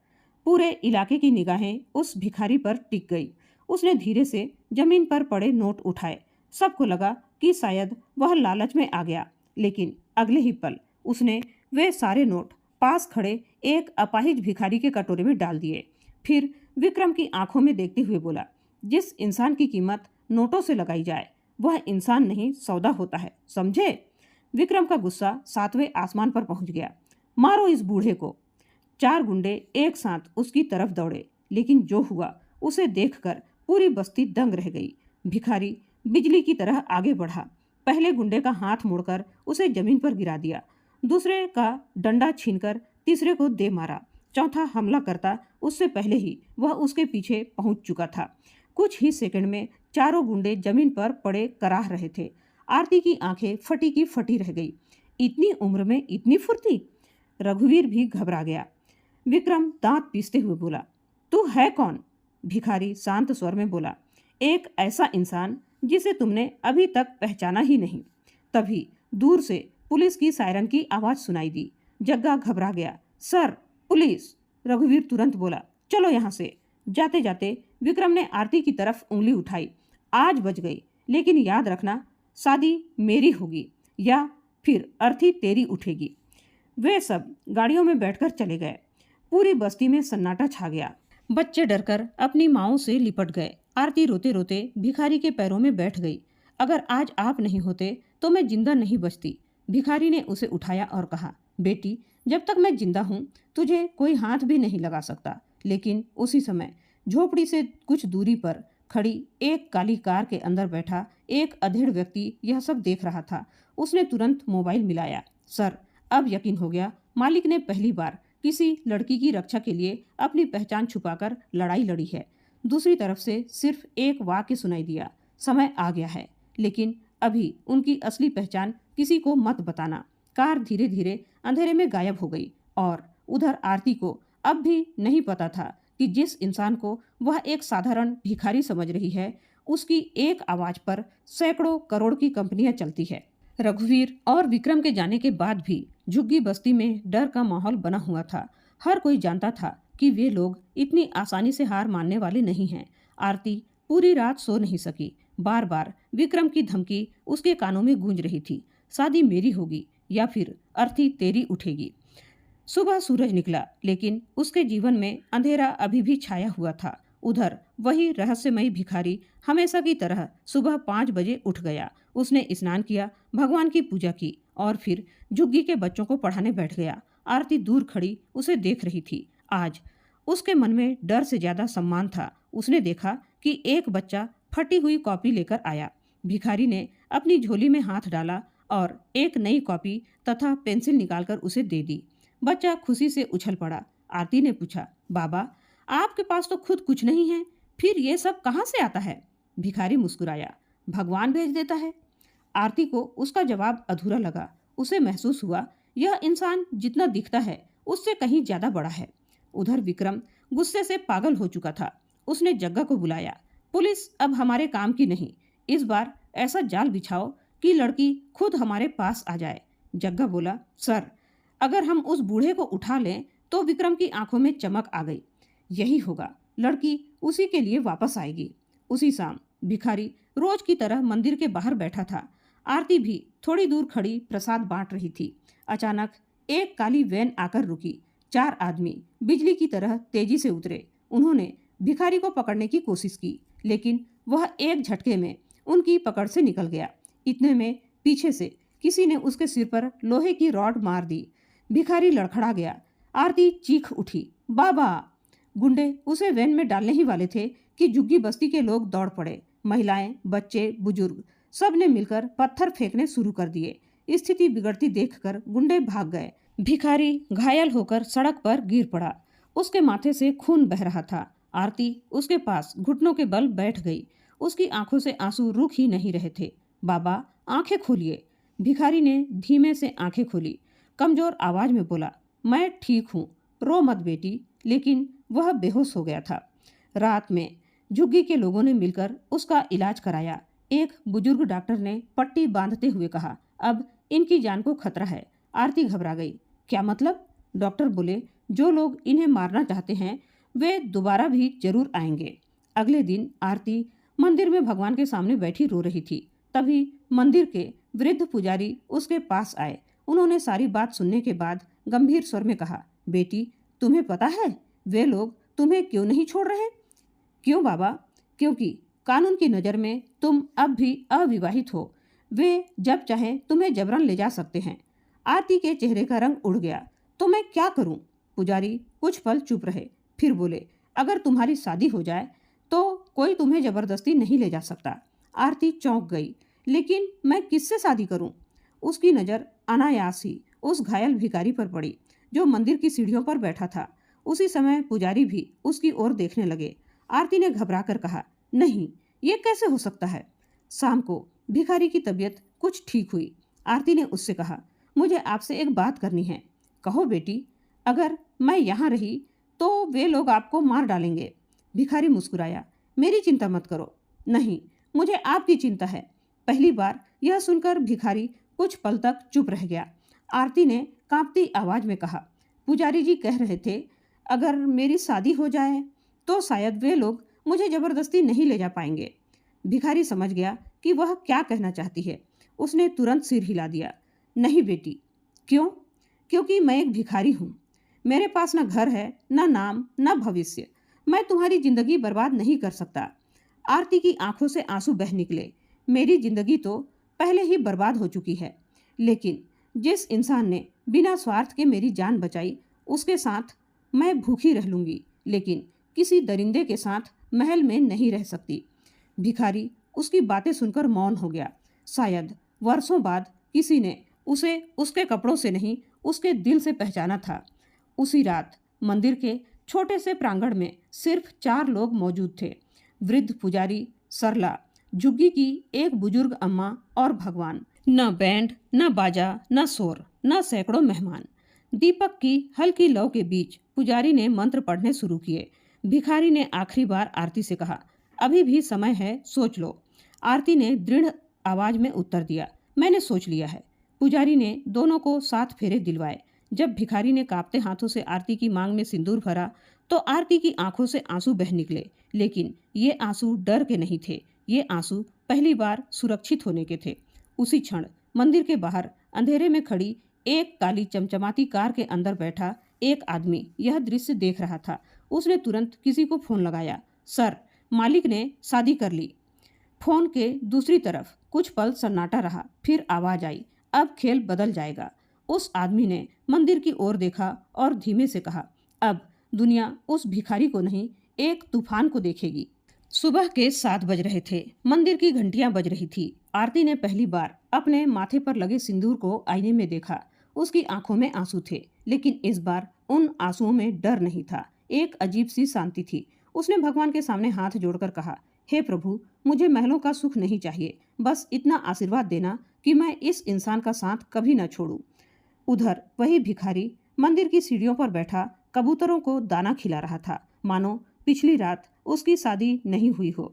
[SPEAKER 1] पूरे इलाके की निगाहें उस भिखारी पर टिक गई। उसने धीरे से जमीन पर पड़े नोट उठाए। सबको लगा कि शायद वह लालच में आ गया, लेकिन अगले ही पल उसने वे सारे नोट पास खड़े एक अपाहिज भिखारी के कटोरे में डाल दिए। फिर विक्रम की आंखों में देखते हुए बोला, जिस इंसान की कीमत नोटों से लगाई जाए वह इंसान नहीं सौदा होता है, समझे? विक्रम का गुस्सा 7वें आसमान पर पहुंच गया। मारो इस बूढ़े को। 4 गुंडे एक साथ उसकी तरफ दौड़े, लेकिन जो हुआ उसे देखकर पूरी बस्ती दंग रह गई। भिखारी बिजली की तरह आगे बढ़ा। पहले गुंडे का हाथ मोड़कर उसे जमीन पर गिरा दिया। दूसरे का डंडा छीनकर तीसरे को दे मारा। चौथा हमला करता उससे पहले ही वह उसके पीछे पहुंच चुका था। कुछ ही सेकंड में चारों गुंडे जमीन पर पड़े कराह रहे थे। आरती की आंखें फटी की फटी रह गई। इतनी उम्र में इतनी फुर्ती? रघुवीर भी घबरा गया। विक्रम दांत पीसते हुए बोला, तू है कौन? भिखारी शांत स्वर में बोला, एक ऐसा इंसान जिसे तुमने अभी तक पहचाना ही नहीं। तभी दूर से पुलिस की सायरन की आवाज सुनाई दी। जग्गा घबरा गया। Sir, police! रघुवीर तुरंत बोला, चलो यहाँ से। जाते जाते विक्रम ने आरती की तरफ उंगली उठाई। आज बच गई, लेकिन याद रखना, शादी मेरी होगी या फिर अर्थी तेरी उठेगी। वे सब गाड़ियों में बैठकर चले गए। पूरी बस्ती में सन्नाटा छा गया। बच्चे डरकर अपनी माओं से लिपट गए। आरती रोते रोते भिखारी के पैरों में बैठ गई। अगर आज आप नहीं होते तो मैं जिंदा नहीं बचती। भिखारी ने उसे उठाया और कहा, बेटी, जब तक मैं जिंदा हूँ तुझे कोई हाथ भी नहीं लगा सकता। लेकिन उसी समय झोपड़ी से कुछ दूरी पर खड़ी एक काली कार के अंदर बैठा एक अधेड़ व्यक्ति यह सब देख रहा था। उसने तुरंत मोबाइल मिलाया। सर, अब यकीन हो गया, मालिक ने पहली बार किसी लड़की की रक्षा के लिए अपनी पहचान छुपाकर लड़ाई लड़ी है। दूसरी तरफ से सिर्फ एक वाक्य सुनाई दिया, समय आ गया है, लेकिन अभी उनकी असली पहचान किसी को मत बताना। कार धीरे धीरे अंधेरे में गायब हो गई और उधर आरती को अब भी नहीं पता था कि जिस इंसान को वह एक साधारण भिखारी समझ रही है, उसकी एक आवाज पर सैकड़ों करोड़ की कंपनियां चलती है। रघुवीर और विक्रम के जाने के बाद भी झुग्गी बस्ती में डर का माहौल बना हुआ था। हर कोई जानता था कि वे लोग इतनी आसानी से हार मानने वाले नहीं हैं। आरती पूरी रात सो नहीं सकी। बार बार विक्रम की धमकी उसके कानों में गूंज रही थी, शादी मेरी होगी या फिर अर्थी तेरी उठेगी। सुबह सूरज निकला, लेकिन उसके जीवन में अंधेरा अभी भी छाया हुआ था। उधर वही रहस्यमयी भिखारी हमेशा की तरह सुबह 5 बजे उठ गया। उसने स्नान किया, भगवान की पूजा की और फिर झुग्गी के बच्चों को पढ़ाने बैठ गया। आरती दूर खड़ी उसे देख रही थी। आज उसके मन में डर से ज्यादा सम्मान था। उसने देखा कि एक बच्चा फटी हुई कॉपी लेकर आया। भिखारी ने अपनी झोली में हाथ डाला और एक नई कॉपी तथा पेंसिल निकालकर उसे दे दी। बच्चा खुशी से उछल पड़ा। आरती ने पूछा, बाबा, आपके पास तो खुद कुछ नहीं है, फिर ये सब कहाँ से आता है? भिखारी मुस्कुराया, भगवान भेज देता है। आरती को उसका जवाब अधूरा लगा। उसे महसूस हुआ यह इंसान जितना दिखता है उससे कहीं ज्यादा बड़ा है। उधर विक्रम गुस्से से पागल हो चुका था। उसने जग्गा को बुलाया। पुलिस अब हमारे काम की नहीं, इस बार ऐसा जाल बिछाओ कि लड़की खुद हमारे पास आ जाए। जग्गा बोला, सर, अगर हम उस बूढ़े को उठा लें तो विक्रम की आंखों में चमक आ गई। यही होगा, लड़की उसी के लिए वापस आएगी। उसी शाम भिखारी रोज की तरह मंदिर के बाहर बैठा था। आरती भी थोड़ी दूर खड़ी प्रसाद बांट रही थी। अचानक एक काली वैन आकर रुकी। 4 आदमी बिजली की तरह तेजी से उतरे। उन्होंने भिखारी को पकड़ने की कोशिश की, लेकिन वह एक झटके में उनकी पकड़ से निकल गया। इतने में पीछे से किसी ने उसके सिर पर लोहे की रॉड मार दी। भिखारी लड़खड़ा गया। आरती चीख उठी, बाबा! गुंडे उसे वैन में डालने ही वाले थे कि झुग्गी बस्ती के लोग दौड़ पड़े। महिलाएं, बच्चे, बुजुर्ग सब ने मिलकर पत्थर फेंकने शुरू कर दिए। स्थिति बिगड़ती देखकर गुंडे भाग गए। भिखारी घायल होकर सड़क पर गिर पड़ा। उसके माथे से खून बह रहा था। आरती उसके पास घुटनों के बल बैठ गई। उसकी आंखों से आंसू रुक ही नहीं रहे थे। बाबा, आंखें खोलिए। भिखारी ने धीमे से आंखें खोली। कमजोर आवाज में बोला, मैं ठीक हूँ, रो मत बेटी। लेकिन वह बेहोश हो गया था। रात में झुग्गी के लोगों ने मिलकर उसका इलाज कराया। एक बुजुर्ग डॉक्टर ने पट्टी बांधते हुए कहा, अब इनकी जान को खतरा है। आरती घबरा गई। क्या मतलब? डॉक्टर बोले, जो लोग इन्हें मारना चाहते हैं वे दोबारा भी जरूर आएंगे। अगले दिन आरती मंदिर में भगवान के सामने बैठी रो रही थी। तभी मंदिर के वृद्ध पुजारी उसके पास आए। उन्होंने सारी बात सुनने के बाद गंभीर स्वर में कहा, बेटी, तुम्हें पता है वे लोग तुम्हें क्यों नहीं छोड़ रहे? क्यों बाबा? क्योंकि कानून की नज़र में तुम अब भी अविवाहित हो। वे जब चाहें तुम्हें जबरन ले जा सकते हैं। आरती के चेहरे का रंग उड़ गया। तो मैं क्या करूं? पुजारी कुछ पल चुप रहे, फिर बोले, अगर तुम्हारी शादी हो जाए तो कोई तुम्हें जबरदस्ती नहीं ले जा सकता। आरती चौंक गई, लेकिन मैं किससे शादी करूं? उसकी नज़र अनायास ही उस घायल भिखारी पर पड़ी जो मंदिर की सीढ़ियों पर बैठा था। उसी समय पुजारी भी उसकी ओर देखने लगे। आरती ने घबराकर कहा, नहीं, ये कैसे हो सकता है? शाम को भिखारी की तबीयत कुछ ठीक हुई। आरती ने उससे कहा, मुझे आपसे एक बात करनी है। कहो बेटी। अगर मैं यहाँ रही तो वे लोग आपको मार डालेंगे। भिखारी मुस्कुराया, मेरी चिंता मत करो। नहीं, मुझे आपकी चिंता है। पहली बार यह सुनकर भिखारी कुछ पल तक चुप रह गया। आरती ने कांपती आवाज में कहा, पुजारी जी कह रहे थे अगर मेरी शादी हो जाए तो शायद वे लोग मुझे जबरदस्ती नहीं ले जा पाएंगे। भिखारी समझ गया कि वह क्या कहना चाहती है। उसने तुरंत सिर हिला दिया, नहीं बेटी। क्यों? क्योंकि मैं एक भिखारी हूँ। मेरे पास न घर है, न नाम, न भविष्य। मैं तुम्हारी जिंदगी बर्बाद नहीं कर सकता। आरती की आंखों से आंसू बह निकले। मेरी जिंदगी तो पहले ही बर्बाद हो चुकी है, लेकिन जिस इंसान ने बिना स्वार्थ के मेरी जान बचाई उसके साथ मैं भूखी रह लूंगी, लेकिन किसी दरिंदे के साथ महल में नहीं रह सकती। भिखारी उसकी बातें सुनकर मौन हो गया। शायद वर्षों बाद किसी ने उसे उसके कपड़ों से नहीं, उसके दिल से पहचाना था। उसी रात मंदिर के छोटे से प्रांगण में सिर्फ 4 लोग मौजूद थे, वृद्ध पुजारी, सरला, झुग्गी की एक बुजुर्ग अम्मा और भगवान। न बैंड, न बाजा, न शोर, न सैकड़ों मेहमान। दीपक की हल्की लौ के बीच पुजारी ने मंत्र पढ़ने शुरू किए। भिखारी ने आखिरी बार आरती से कहा, अभी भी समय है, सोच लो। आरती ने दृढ़ आवाज में उत्तर दिया, मैंने सोच लिया है। पुजारी ने दोनों को 7 फेरे दिलवाए। जब भिखारी ने कांपते हाथों से आरती की मांग में सिंदूर भरा तो आरती की आंखों से आंसू बह निकले। लेकिन ये आंसू डर के नहीं थे, ये आंसू पहली बार सुरक्षित होने के थे। उसी क्षण मंदिर के बाहर अंधेरे में खड़ी एक काली चमचमाती कार के अंदर बैठा एक आदमी यह दृश्य देख रहा था। उसने तुरंत किसी को फोन लगाया। सर, मालिक ने शादी कर ली। फोन के दूसरी तरफ कुछ पल सन्नाटा रहा, फिर आवाज आई, अब खेल बदल जाएगा। उस आदमी ने मंदिर की ओर देखा और धीमे से कहा, अब दुनिया उस भिखारी को नहीं, एक तूफान को देखेगी। सुबह के 7 बज रहे थे। मंदिर की घंटियां बज रही थी। आरती ने पहली बार अपने माथे पर लगे सिंदूर को आईने में देखा। उसकी आंखों में आंसू थे, लेकिन इस बार उन आंसुओं में डर नहीं था, एक अजीब सी शांति थी। उसने भगवान के सामने हाथ जोड़कर कहा, हे प्रभु, मुझे महलों का सुख नहीं चाहिए, बस इतना आशीर्वाद देना कि मैं इस इंसान का साथ कभी न छोड़ूं। उधर वही भिखारी मंदिर की सीढ़ियों पर बैठा कबूतरों को दाना खिला रहा था, मानो पिछली रात उसकी शादी नहीं हुई हो।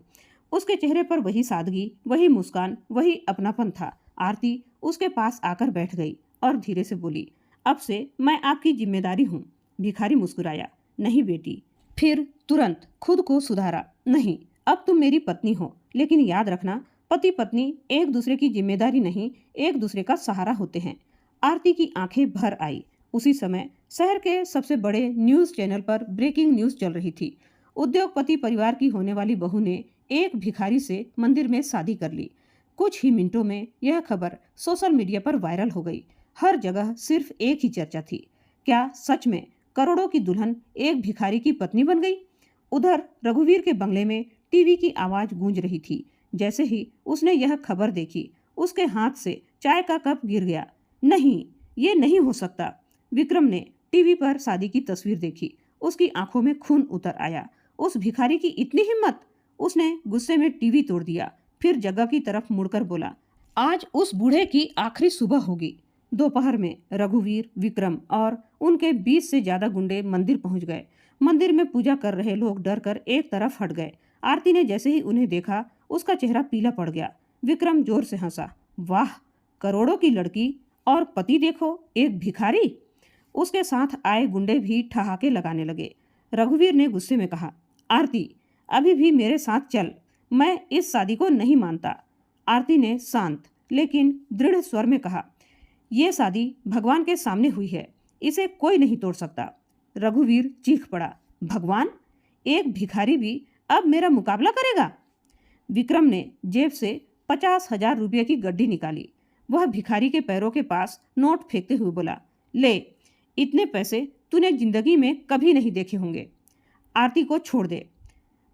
[SPEAKER 1] उसके चेहरे पर वही सादगी, वही मुस्कान, वही अपनापन था। आरती उसके पास आकर बैठ गई और धीरे से बोली, अब से मैं आपकी जिम्मेदारी हूँ। भिखारी मुस्कुराया, नहीं बेटी। फिर तुरंत खुद को सुधारा, नहीं, अब तुम मेरी पत्नी हो, लेकिन याद रखना, पति पत्नी एक दूसरे की जिम्मेदारी नहीं, एक दूसरे का सहारा होते हैं। आरती की आंखें भर आई। उसी समय शहर के सबसे बड़े न्यूज चैनल पर ब्रेकिंग न्यूज चल रही थी। उद्योगपति परिवार की होने वाली बहू ने एक भिखारी से मंदिर में शादी कर ली। कुछ ही मिनटों में यह खबर सोशल मीडिया पर वायरल हो गई। हर जगह सिर्फ एक ही चर्चा थी, क्या सच में करोड़ों की दुल्हन एक भिखारी की पत्नी बन गई? उधर रघुवीर के बंगले में टीवी की आवाज गूंज रही थी। जैसे ही उसने यह खबर देखी, उसके हाथ से चाय का कप गिर गया। नहीं, ये नहीं हो सकता। विक्रम ने टीवी पर शादी की तस्वीर देखी। उसकी आंखों में खून उतर आया। उस भिखारी की इतनी हिम्मत! उसने गुस्से में टीवी तोड़ दिया, फिर जगह की तरफ मुड़कर बोला, आज उस बूढ़े की आखिरी सुबह होगी। दोपहर में रघुवीर, विक्रम और उनके 20 से ज्यादा गुंडे मंदिर पहुंच गए। मंदिर में पूजा कर रहे लोग डर कर एक तरफ हट गए। आरती ने जैसे ही उन्हें देखा, उसका चेहरा पीला पड़ गया। विक्रम जोर से हंसा, वाह, करोड़ों की लड़की और पति देखो, एक भिखारी। उसके साथ आए गुंडे भी ठहाके लगाने लगे। रघुवीर ने गुस्से में कहा, आरती, अभी भी मेरे साथ चल, मैं इस शादी को नहीं मानता। आरती ने शांत लेकिन दृढ़ स्वर में कहा, यह शादी भगवान के सामने हुई है, इसे कोई नहीं तोड़ सकता। रघुवीर चीख पड़ा, भगवान? एक भिखारी भी अब मेरा मुकाबला करेगा? विक्रम ने जेब से 50,000 रुपये की गड्डी निकाली। वह भिखारी के पैरों के पास नोट फेंकते हुए बोला, ले, इतने पैसे तूने जिंदगी में कभी नहीं देखे होंगे। आरती को छोड़ दे।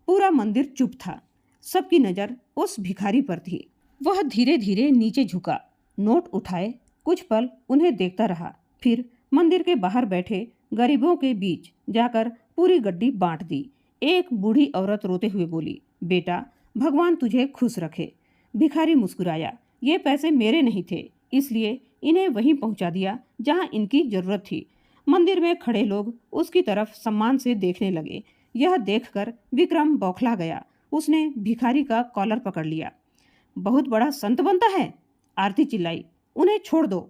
[SPEAKER 1] पूरा मंदिर चुप था। सबकी नजर उस भिखारी पर थी। वह धीरे धीरे नीचे झुका, नोट उठाए, कुछ पल उन्हें देखता रहा, फिर मंदिर के बाहर बैठे गरीबों के बीच जाकर पूरी गड्डी बांट दी। एक बूढ़ी औरत रोते हुए बोली, बेटा, भगवान तुझे खुश रखे। भिखारी मुस्कुराया, ये पैसे मेरे नहीं थे, इसलिए इन्हें वहीं पहुंचा दिया जहां इनकी जरूरत थी। मंदिर में खड़े लोग उसकी तरफ सम्मान से देखने लगे। यह देखकर विक्रम बौखला गया। उसने भिखारी का कॉलर पकड़ लिया। बहुत बड़ा संत बनता है? आरती चिल्लाई, उन्हें छोड़ दो।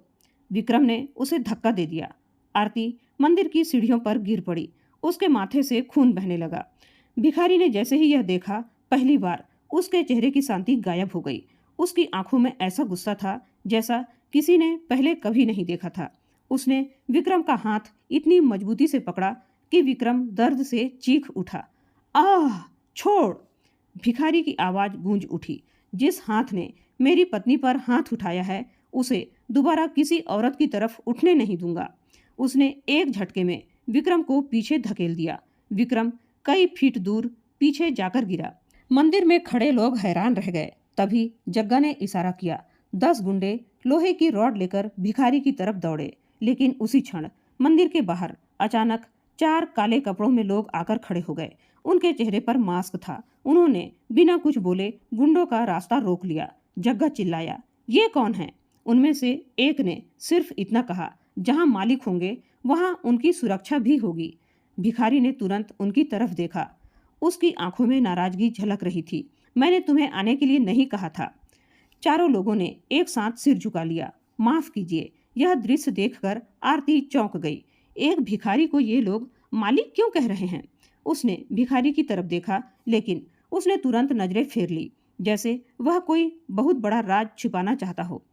[SPEAKER 1] विक्रम ने उसे धक्का दे दिया। आरती मंदिर की सीढ़ियों पर गिर पड़ी। उसके माथे से खून बहने लगा। भिखारी ने जैसे ही यह देखा, पहली बार उसके चेहरे की शांति गायब हो गई। उसकी आंखों में ऐसा गुस्सा था जैसा किसी ने पहले कभी नहीं देखा था। उसने विक्रम का हाथ इतनी मजबूती से पकड़ा कि विक्रम दर्द से चीख उठा, आह, छोड़! भिखारी की आवाज गूंज उठी, जिस हाथ ने मेरी पत्नी पर हाथ उठाया है, उसे दोबारा किसी औरत की तरफ उठने नहीं दूंगा। उसने एक झटके में विक्रम को पीछे धकेल दिया। विक्रम कई फीट दूर पीछे जाकर गिरा। मंदिर में खड़े लोग हैरान रह गए। तभी जग्गा ने इशारा किया। 10 गुंडे लोहे की रॉड लेकर भिखारी की तरफ दौड़े, लेकिन उसी क्षण मंदिर के बाहर अचानक 4 काले कपड़ों में लोग आकर खड़े हो गए। उनके चेहरे पर मास्क था। उन्होंने बिना कुछ बोले गुंडों का रास्ता रोक लिया। जग्गा चिल्लाया, ये कौन है? उनमें से एक ने सिर्फ इतना कहा, जहां मालिक होंगे वहां उनकी सुरक्षा भी होगी। भिखारी ने तुरंत उनकी तरफ देखा। उसकी आंखों में नाराजगी झलक रही थी। मैंने तुम्हें आने के लिए नहीं कहा था। चारों लोगों ने एक साथ सिर झुका लिया। माफ कीजिए। यह दृश्य देखकर आरती चौंक गई। एक भिखारी को ये लोग मालिक क्यों कह रहे हैं? उसने भिखारी की तरफ देखा, लेकिन उसने तुरंत नजरें फेर ली, जैसे वह कोई बहुत बड़ा राज छुपाना चाहता हो।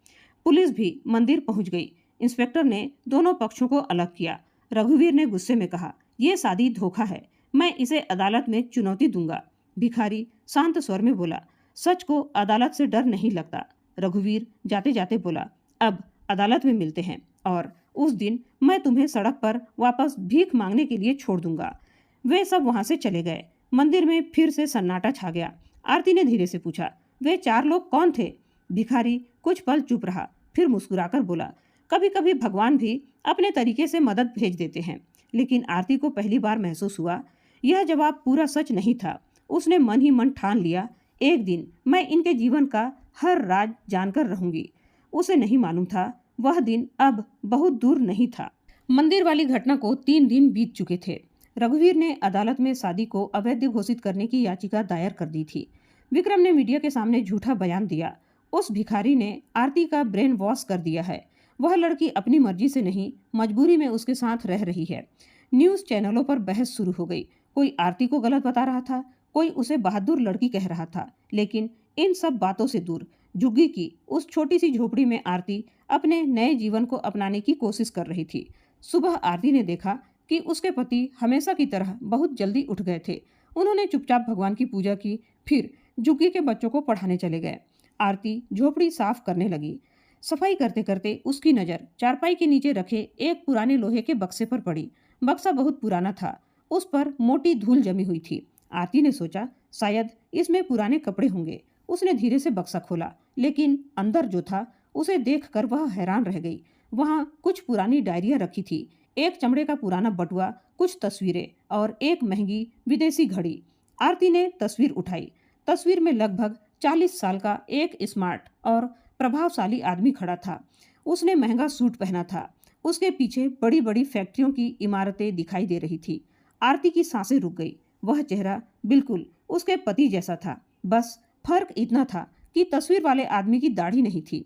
[SPEAKER 1] पुलिस भी मंदिर पहुंच गई। इंस्पेक्टर ने दोनों पक्षों को अलग किया। रघुवीर ने गुस्से में कहा, यह शादी धोखा है, मैं इसे अदालत में चुनौती दूंगा। भिखारी शांत स्वर में बोला, सच को अदालत से डर नहीं लगता। रघुवीर जाते जाते बोला, अब अदालत में मिलते हैं और उस दिन मैं तुम्हें सड़क पर वापस भीख मांगने के लिए छोड़ दूंगा। वे सब वहां से चले गए। मंदिर में फिर से सन्नाटा छा गया। आरती ने धीरे से पूछा, वे 4 लोग कौन थे? भिखारी कुछ पल चुप रहा, फिर मुस्कुराकर बोला, कभी कभी भगवान भी अपने तरीके से मदद भेज देते हैं। लेकिन आरती को पहली बार महसूस हुआ यह जवाब पूरा सच नहीं था। उसने मन ही मन ठान लिया, एक दिन मैं इनके जीवन का हर राज जानकर रहूंगी। उसे नहीं मालूम था वह दिन अब बहुत दूर नहीं था। मंदिर वाली घटना को 3 दिन बीत चुके थे। रघुवीर ने अदालत में शादी को अवैध घोषित करने की याचिका दायर कर दी थी। विक्रम ने मीडिया के सामने झूठा बयान दिया। उस भिखारी ने आरती का ब्रेन वॉश कर दिया है। वह लड़की अपनी मर्जी से नहीं, मजबूरी में उसके साथ रह रही है। न्यूज चैनलों पर बहस शुरू हो गई। कोई आरती को गलत बता रहा था, कोई उसे बहादुर लड़की कह रहा था। लेकिन इन सब बातों से दूर झुग्गी की उस छोटी सी झोपड़ी में आरती अपने नए जीवन को अपनाने की कोशिश कर रही थी। सुबह आरती ने देखा कि उसके पति हमेशा की तरह बहुत जल्दी उठ गए थे। उन्होंने चुपचाप भगवान की पूजा की, फिर झुग्गी के बच्चों को पढ़ाने चले गए। आरती झोपड़ी साफ करने लगी। सफाई करते करते उसकी नज़र चारपाई के नीचे रखे एक पुराने लोहे के बक्से पर पड़ी। बक्सा बहुत पुराना था, उस पर मोटी धूल जमी हुई थी। आरती ने सोचा शायद इसमें पुराने कपड़े होंगे। उसने धीरे से बक्सा खोला, लेकिन अंदर जो था उसे देखकर वह हैरान रह गई। वहाँ कुछ पुरानी डायरियां रखी थी, एक चमड़े का पुराना बटुआ, कुछ तस्वीरें और एक महंगी विदेशी घड़ी। आरती ने तस्वीर उठाई। तस्वीर में लगभग 40 साल का एक स्मार्ट और प्रभावशाली आदमी खड़ा था। उसने महंगा सूट पहना था। उसके पीछे बड़ी बड़ी फैक्ट्रियों की इमारतें दिखाई दे रही थी। आरती की सांसें रुक गई। वह चेहरा बिल्कुल उसके पति जैसा था, बस फर्क इतना था कि तस्वीर वाले आदमी की दाढ़ी नहीं थी।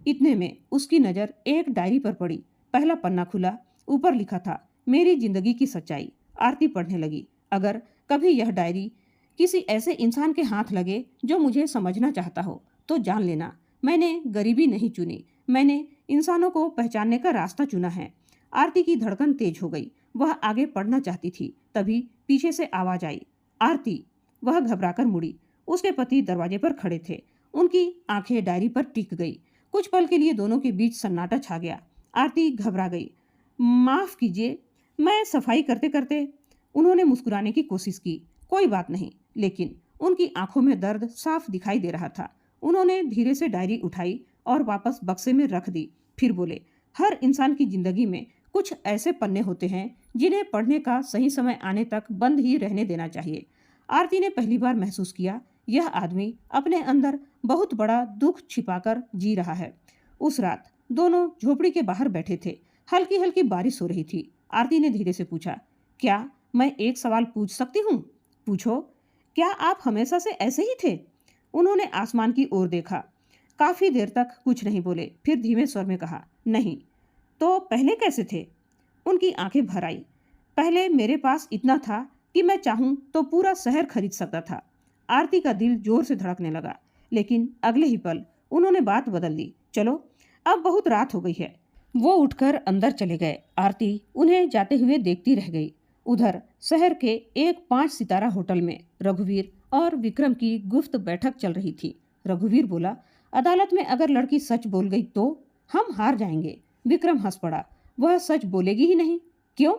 [SPEAKER 1] इतने में उसकी नज़र एक डायरी पर पड़ी। पहला पन्ना खुला, ऊपर लिखा था मेरी जिंदगी की सच्चाई। आरती पढ़ने लगी। अगर कभी यह डायरी किसी ऐसे इंसान के हाथ लगे जो मुझे समझना चाहता हो तो जान लेना मैंने गरीबी नहीं चुनी, मैंने इंसानों को पहचानने का रास्ता चुना है। आरती की धड़कन तेज हो गई। वह आगे पढ़ना चाहती थी, तभी पीछे से आवाज आई, आरती। वह घबराकर मुड़ी। उसके पति दरवाजे पर खड़े थे। उनकी आंखें डायरी पर टिक गई। कुछ पल के लिए दोनों के बीच सन्नाटा छा गया। आरती घबरा गई। माफ कीजिए, मैं सफाई करते करते। उन्होंने मुस्कुराने की कोशिश की, कोई बात नहीं। लेकिन उनकी आंखों में दर्द साफ दिखाई दे रहा था। उन्होंने धीरे से डायरी उठाई और वापस बक्से में रख दी। फिर बोले, हर इंसान की जिंदगी में कुछ ऐसे पन्ने होते हैं जिन्हें पढ़ने का सही समय आने तक बंद ही रहने देना चाहिए। आरती ने पहली बार महसूस किया यह आदमी अपने अंदर बहुत बड़ा दुख छिपाकर जी रहा है। उस रात दोनों झोपड़ी के बाहर बैठे थे। हल्की हल्की बारिश हो रही थी। आरती ने धीरे से पूछा, क्या मैं एक सवाल पूछ सकती हूँ? पूछो। क्या आप हमेशा से ऐसे ही थे? उन्होंने आसमान की ओर देखा। काफी देर तक कुछ नहीं बोले, फिर धीमे स्वर में कहा, नहीं। तो पहले कैसे थे? उनकी आंखें भर आई। पहले मेरे पास इतना था कि मैं चाहूं तो पूरा शहर खरीद सकता था। आरती का दिल जोर से धड़कने लगा, लेकिन अगले ही पल उन्होंने बात बदल दी। चलो, अब बहुत रात हो गई है। वो उठकर अंदर चले गए। आरती उन्हें जाते हुए देखती रह गई। उधर शहर के एक 5 सितारा होटल में रघुवीर और विक्रम की गुप्त बैठक चल रही थी। रघुवीर बोला, अदालत में अगर लड़की सच बोल गई तो हम हार जाएंगे। विक्रम हंस पड़ा, वह सच बोलेगी ही नहीं। क्यों?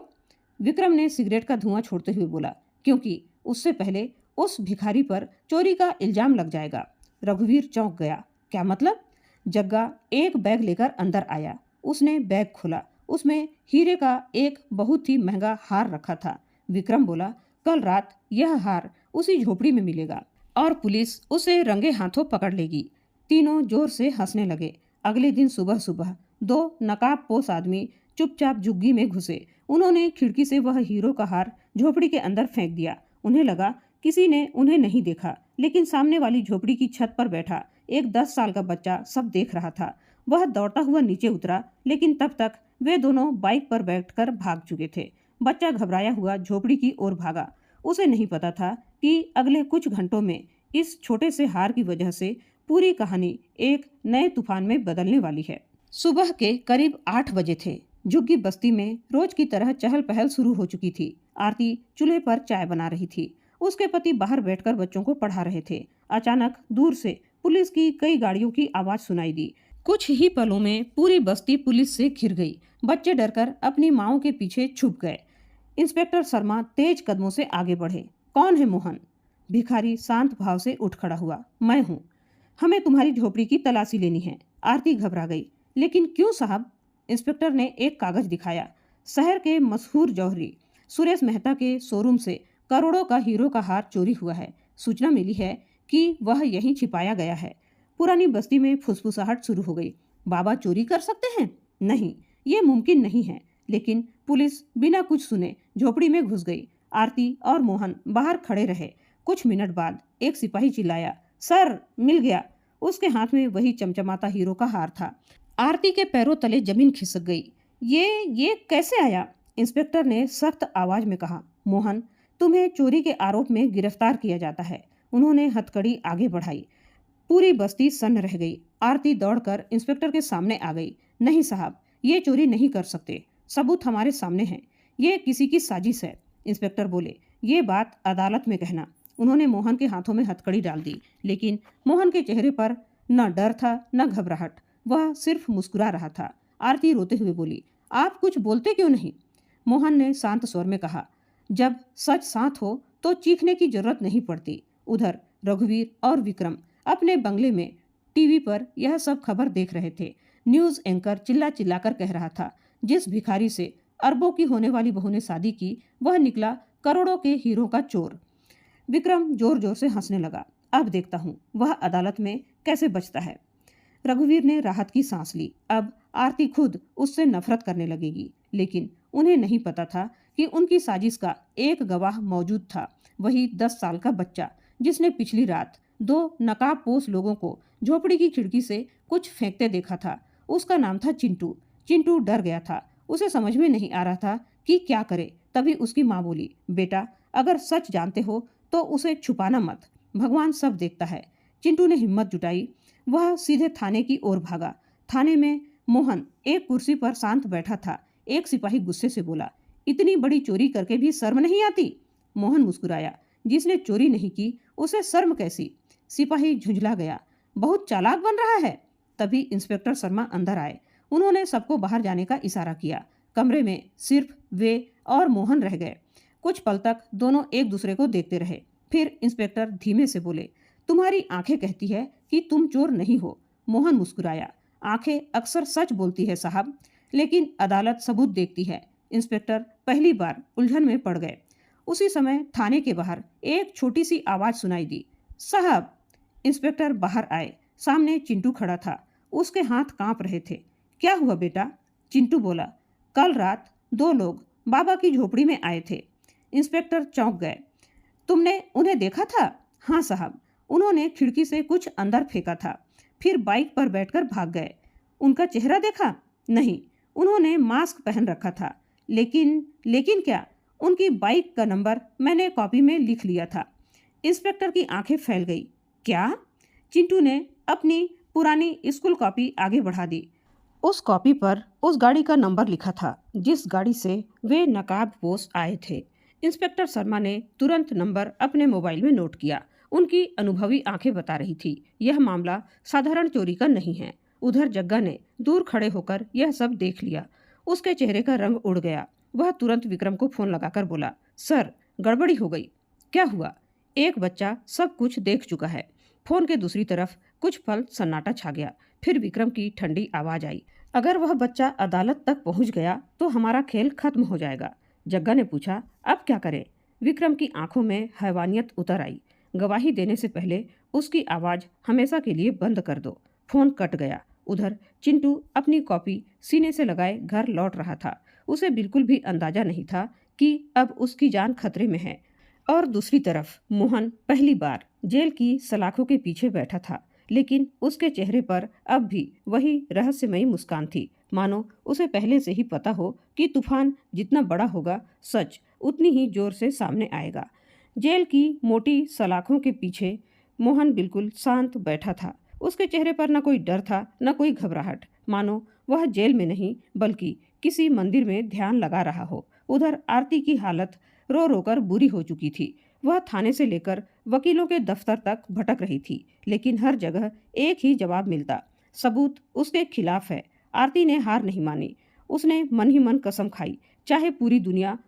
[SPEAKER 1] विक्रम ने सिगरेट का धुआं छोड़ते हुए बोला, क्योंकि उससे पहले उस भिखारी पर चोरी का इल्जाम लग जाएगा। रघुवीर चौंक गया। क्या मतलब? जग्गा एक बैग लेकर अंदर आया। उसने बैग खोला। उसमें हीरे का एक बहुत ही महंगा हार रखा था। विक्रम बोला, कल रात यह हार उसी झोपड़ी में मिलेगा और पुलिस उसे रंगे हाथों पकड़ लेगी। तीनों जोर से हंसने लगे। अगले दिन सुबह सुबह 2 नकाबपोश आदमी चुपचाप झुग्गी में घुसे। उन्होंने खिड़की से वह हीरो का हार झोपड़ी के अंदर फेंक दिया। उन्हें लगा किसी ने उन्हें नहीं देखा, लेकिन सामने वाली झोपड़ी की छत पर बैठा एक 10 साल का बच्चा सब देख रहा था। वह दौड़ता हुआ नीचे उतरा, लेकिन तब तक वे दोनों बाइक पर बैठकर भाग चुके थे। बच्चा घबराया हुआ झोपड़ी की ओर भागा। उसे नहीं पता था कि अगले कुछ घंटों में इस छोटे से हार की वजह से पूरी कहानी एक नए तूफान में बदलने वाली है। सुबह के करीब 8 बजे थे। झुग्गी बस्ती में रोज की तरह चहल पहल शुरू हो चुकी थी। आरती चूल्हे पर चाय बना रही थी। उसके पति बाहर बैठकर बच्चों को पढ़ा रहे थे। अचानक दूर से पुलिस की कई गाड़ियों की आवाज सुनाई दी। कुछ ही पलों में पूरी बस्ती पुलिस से घिर गई। बच्चे डरकर अपनी माओं के पीछे छुप गए। इंस्पेक्टर शर्मा तेज कदमों से आगे बढ़े। कौन है मोहन? भिखारी शांत भाव से उठ खड़ा हुआ। मैं हूँ। हमें तुम्हारी झोपड़ी की तलाशी लेनी है। आरती घबरा गई। लेकिन क्यों साहब? इंस्पेक्टर ने एक कागज दिखाया। शहर के मशहूर जौहरी सुरेश मेहता के शोरूम से करोड़ों का हीरो का हार चोरी हुआ है। सूचना मिली है कि वह यहीं छिपाया गया है। पुरानी बस्ती में फुसफुसाहट शुरू हो गई। बाबा चोरी कर सकते हैं? नहीं, ये मुमकिन नहीं है। लेकिन पुलिस बिना कुछ सुने झोपड़ी में घुस गई। आरती और मोहन बाहर खड़े रहे। कुछ मिनट बाद एक सिपाही चिल्लाया, सर, मिल गया। उसके हाथ में वही चमचमाता हीरो का हार था। आरती के पैरों तले जमीन खिसक गई। ये कैसे आया? इंस्पेक्टर ने सख्त आवाज में कहा। मोहन, तुम्हें चोरी के आरोप में गिरफ्तार किया जाता है। उन्होंने हथकड़ी आगे बढ़ाई। पूरी बस्ती सन्न रह गई। आरती दौड़कर इंस्पेक्टर के सामने आ गई। नहीं साहब, ये चोरी नहीं कर सकते। सबूत हमारे सामने हैं। ये किसी की साजिश है। इंस्पेक्टर बोले, ये बात अदालत में कहना। उन्होंने मोहन के हाथों में हथकड़ी डाल दी, लेकिन मोहन के चेहरे पर न डर था न घबराहट। वह सिर्फ मुस्कुरा रहा था। आरती रोते हुए बोली, आप कुछ बोलते क्यों नहीं? मोहन ने शांत स्वर में कहा, जब सच साथ हो तो चीखने की जरूरत नहीं पड़ती। उधर रघुवीर और विक्रम अपने बंगले में टीवी पर यह सब खबर देख रहे थे। न्यूज एंकर चिल्ला चिल्लाकर कह रहा था, जिस भिखारी से अरबों की होने वाली बहू ने शादी की, वह निकला करोड़ों के हीरो का चोर। विक्रम जोर जोर से हंसने लगा। अब देखता हूँ वह अदालत में कैसे बचता है। रघुवीर ने राहत की सांस ली। अब आरती खुद उससे नफरत करने लगेगी। लेकिन उन्हें नहीं पता था कि उनकी साजिश का एक गवाह मौजूद था। वही 10 साल का बच्चा जिसने पिछली रात 2 नकाबपोश लोगों को झोपड़ी की खिड़की से कुछ फेंकते देखा था। उसका नाम था चिंटू। चिंटू डर गया था। उसे समझ में नहीं आ रहा था कि क्या करे। तभी उसकी माँ बोली, बेटा, अगर सच जानते हो तो उसे छुपाना मत। भगवान सब देखता है। चिंटू ने हिम्मत जुटाई। वह सीधे थाने की ओर भागा। थाने में मोहन एक कुर्सी पर शांत बैठा था। एक सिपाही गुस्से से बोला, इतनी बड़ी चोरी करके भी शर्म नहीं आती? मोहन मुस्कुराया, जिसने चोरी नहीं की उसे शर्म कैसी? सिपाही झुंझला गया, बहुत चालाक बन रहा है। तभी इंस्पेक्टर शर्मा अंदर आए। उन्होंने सबको बाहर जाने का इशारा किया। कमरे में सिर्फ वे और मोहन रह गए। कुछ पल तक दोनों एक दूसरे को देखते रहे। फिर इंस्पेक्टर धीमे से बोले, तुम्हारी आंखें कहती है कि तुम चोर नहीं हो। मोहन मुस्कुराया, आंखें अक्सर सच बोलती है साहब, लेकिन अदालत सबूत देखती है। इंस्पेक्टर पहली बार उलझन में पड़ गए। उसी समय थाने के बाहर एक छोटी सी आवाज सुनाई दी, साहब। इंस्पेक्टर बाहर आए। सामने चिंटू खड़ा था। उसके हाथ कांप रहे थे। क्या हुआ बेटा? चिंटू बोला, कल रात 2 लोग बाबा की झोपड़ी में आए थे। इंस्पेक्टर चौंक गए। तुमने उन्हें देखा था? हाँ साहब, उन्होंने खिड़की से कुछ अंदर फेंका था, फिर बाइक पर बैठकर भाग गए। उनका चेहरा देखा? नहीं, उन्होंने मास्क पहन रखा था। लेकिन क्या? उनकी बाइक का नंबर मैंने कॉपी में लिख लिया था। इंस्पेक्टर की आंखें फैल गई। क्या? चिंटू ने अपनी पुरानी स्कूल कॉपी आगे बढ़ा दी। उस कॉपी पर उस गाड़ी का नंबर लिखा था जिस गाड़ी से वे नकाबपोश आए थे। इंस्पेक्टर शर्मा ने तुरंत नंबर अपने मोबाइल में नोट किया। उनकी अनुभवी आंखें बता रही थी, यह मामला साधारण चोरी का नहीं है। उधर जग्गा ने दूर खड़े होकर यह सब देख लिया। उसके चेहरे का रंग उड़ गया। वह तुरंत विक्रम को फोन लगाकर बोला, सर, गड़बड़ी हो गई। क्या हुआ? एक बच्चा सब कुछ देख चुका है। फोन के दूसरी तरफ कुछ पल सन्नाटा छा गया। फिर विक्रम की ठंडी आवाज आई, अगर वह बच्चा अदालत तक पहुंच गया तो हमारा खेल खत्म हो जाएगा। जग्गा ने पूछा, अब क्या करें? विक्रम की आंखों में हैवानियत उतर आई। गवाही देने से पहले उसकी आवाज हमेशा के लिए बंद कर दो। फोन कट गया। उधर चिंटू अपनी कॉपी सीने से लगाए घर लौट रहा था। उसे बिल्कुल भी अंदाजा नहीं था कि अब उसकी जान खतरे में है। और दूसरी तरफ मोहन पहली बार जेल की सलाखों के पीछे बैठा था, लेकिन उसके चेहरे पर अब भी वही रहस्यमयी मुस्कान थी, मानो उसे पहले से ही पता हो कि तूफान जितना बड़ा होगा, सच उतनी ही जोर से सामने आएगा। जेल की मोटी सलाखों के पीछे मोहन बिल्कुल शांत बैठा था। उसके चेहरे पर न कोई डर था न कोई घबराहट, मानो वह जेल में नहीं बल्कि किसी मंदिर में ध्यान लगा रहा हो। उधर आरती की हालत रो रो कर बुरी हो चुकी थी। वह थाने से लेकर वकीलों के दफ्तर तक भटक रही थी, लेकिन हर जगह एक ही जवाब मिलता, सबूत उसके खिलाफ है। आरती ने हार नहीं मानी। उसने मन ही मन कसम खाई, चाहे पूरी दुनिया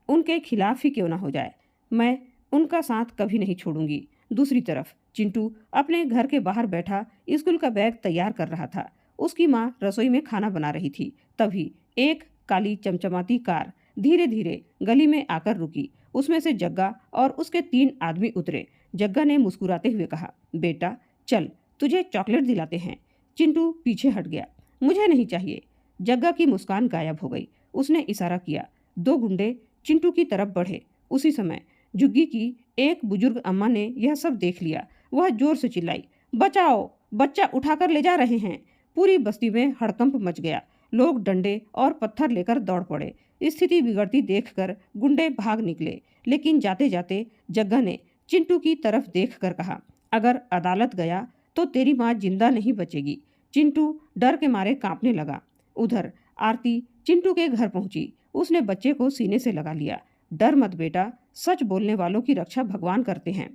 [SPEAKER 1] उनके खिलाफ ही क्यों ना हो जाए, मैं उनका साथ कभी नहीं छोड़ूंगी। दूसरी तरफ चिंटू अपने घर के बाहर बैठा स्कूल का बैग तैयार कर रहा था। उसकी माँ रसोई में खाना बना रही थी। तभी एक काली चमचमाती कार धीरे धीरे गली में आकर रुकी। उसमें से जग्गा और उसके 3 आदमी उतरे। जग्गा ने मुस्कुराते हुए कहा, बेटा चल, तुझे चॉकलेट दिलाते हैं। चिंटू पीछे हट गया। मुझे नहीं चाहिए। जग्गा की मुस्कान गायब हो गई। उसने इशारा किया। 2 गुंडे चिंटू की तरफ बढ़े। उसी समय झुग्गी की एक बुजुर्ग अम्मा ने यह सब देख लिया। वह जोर से चिल्लाई, बचाओ, बच्चा उठाकर ले जा रहे हैं। पूरी बस्ती में हड़कंप मच गया। लोग डंडे और पत्थर लेकर दौड़ पड़े। स्थिति बिगड़ती देखकर गुंडे भाग निकले, लेकिन जाते जाते जग्गा ने चिंटू की तरफ देखकर कहा, अगर अदालत गया तो तेरी माँ जिंदा नहीं बचेगी। चिंटू डर के मारे कांपने लगा। उधर आरती चिंटू के घर पहुंची। उसने बच्चे को सीने से लगा लिया। डर मत बेटा, सच बोलने वालों की रक्षा भगवान करते हैं।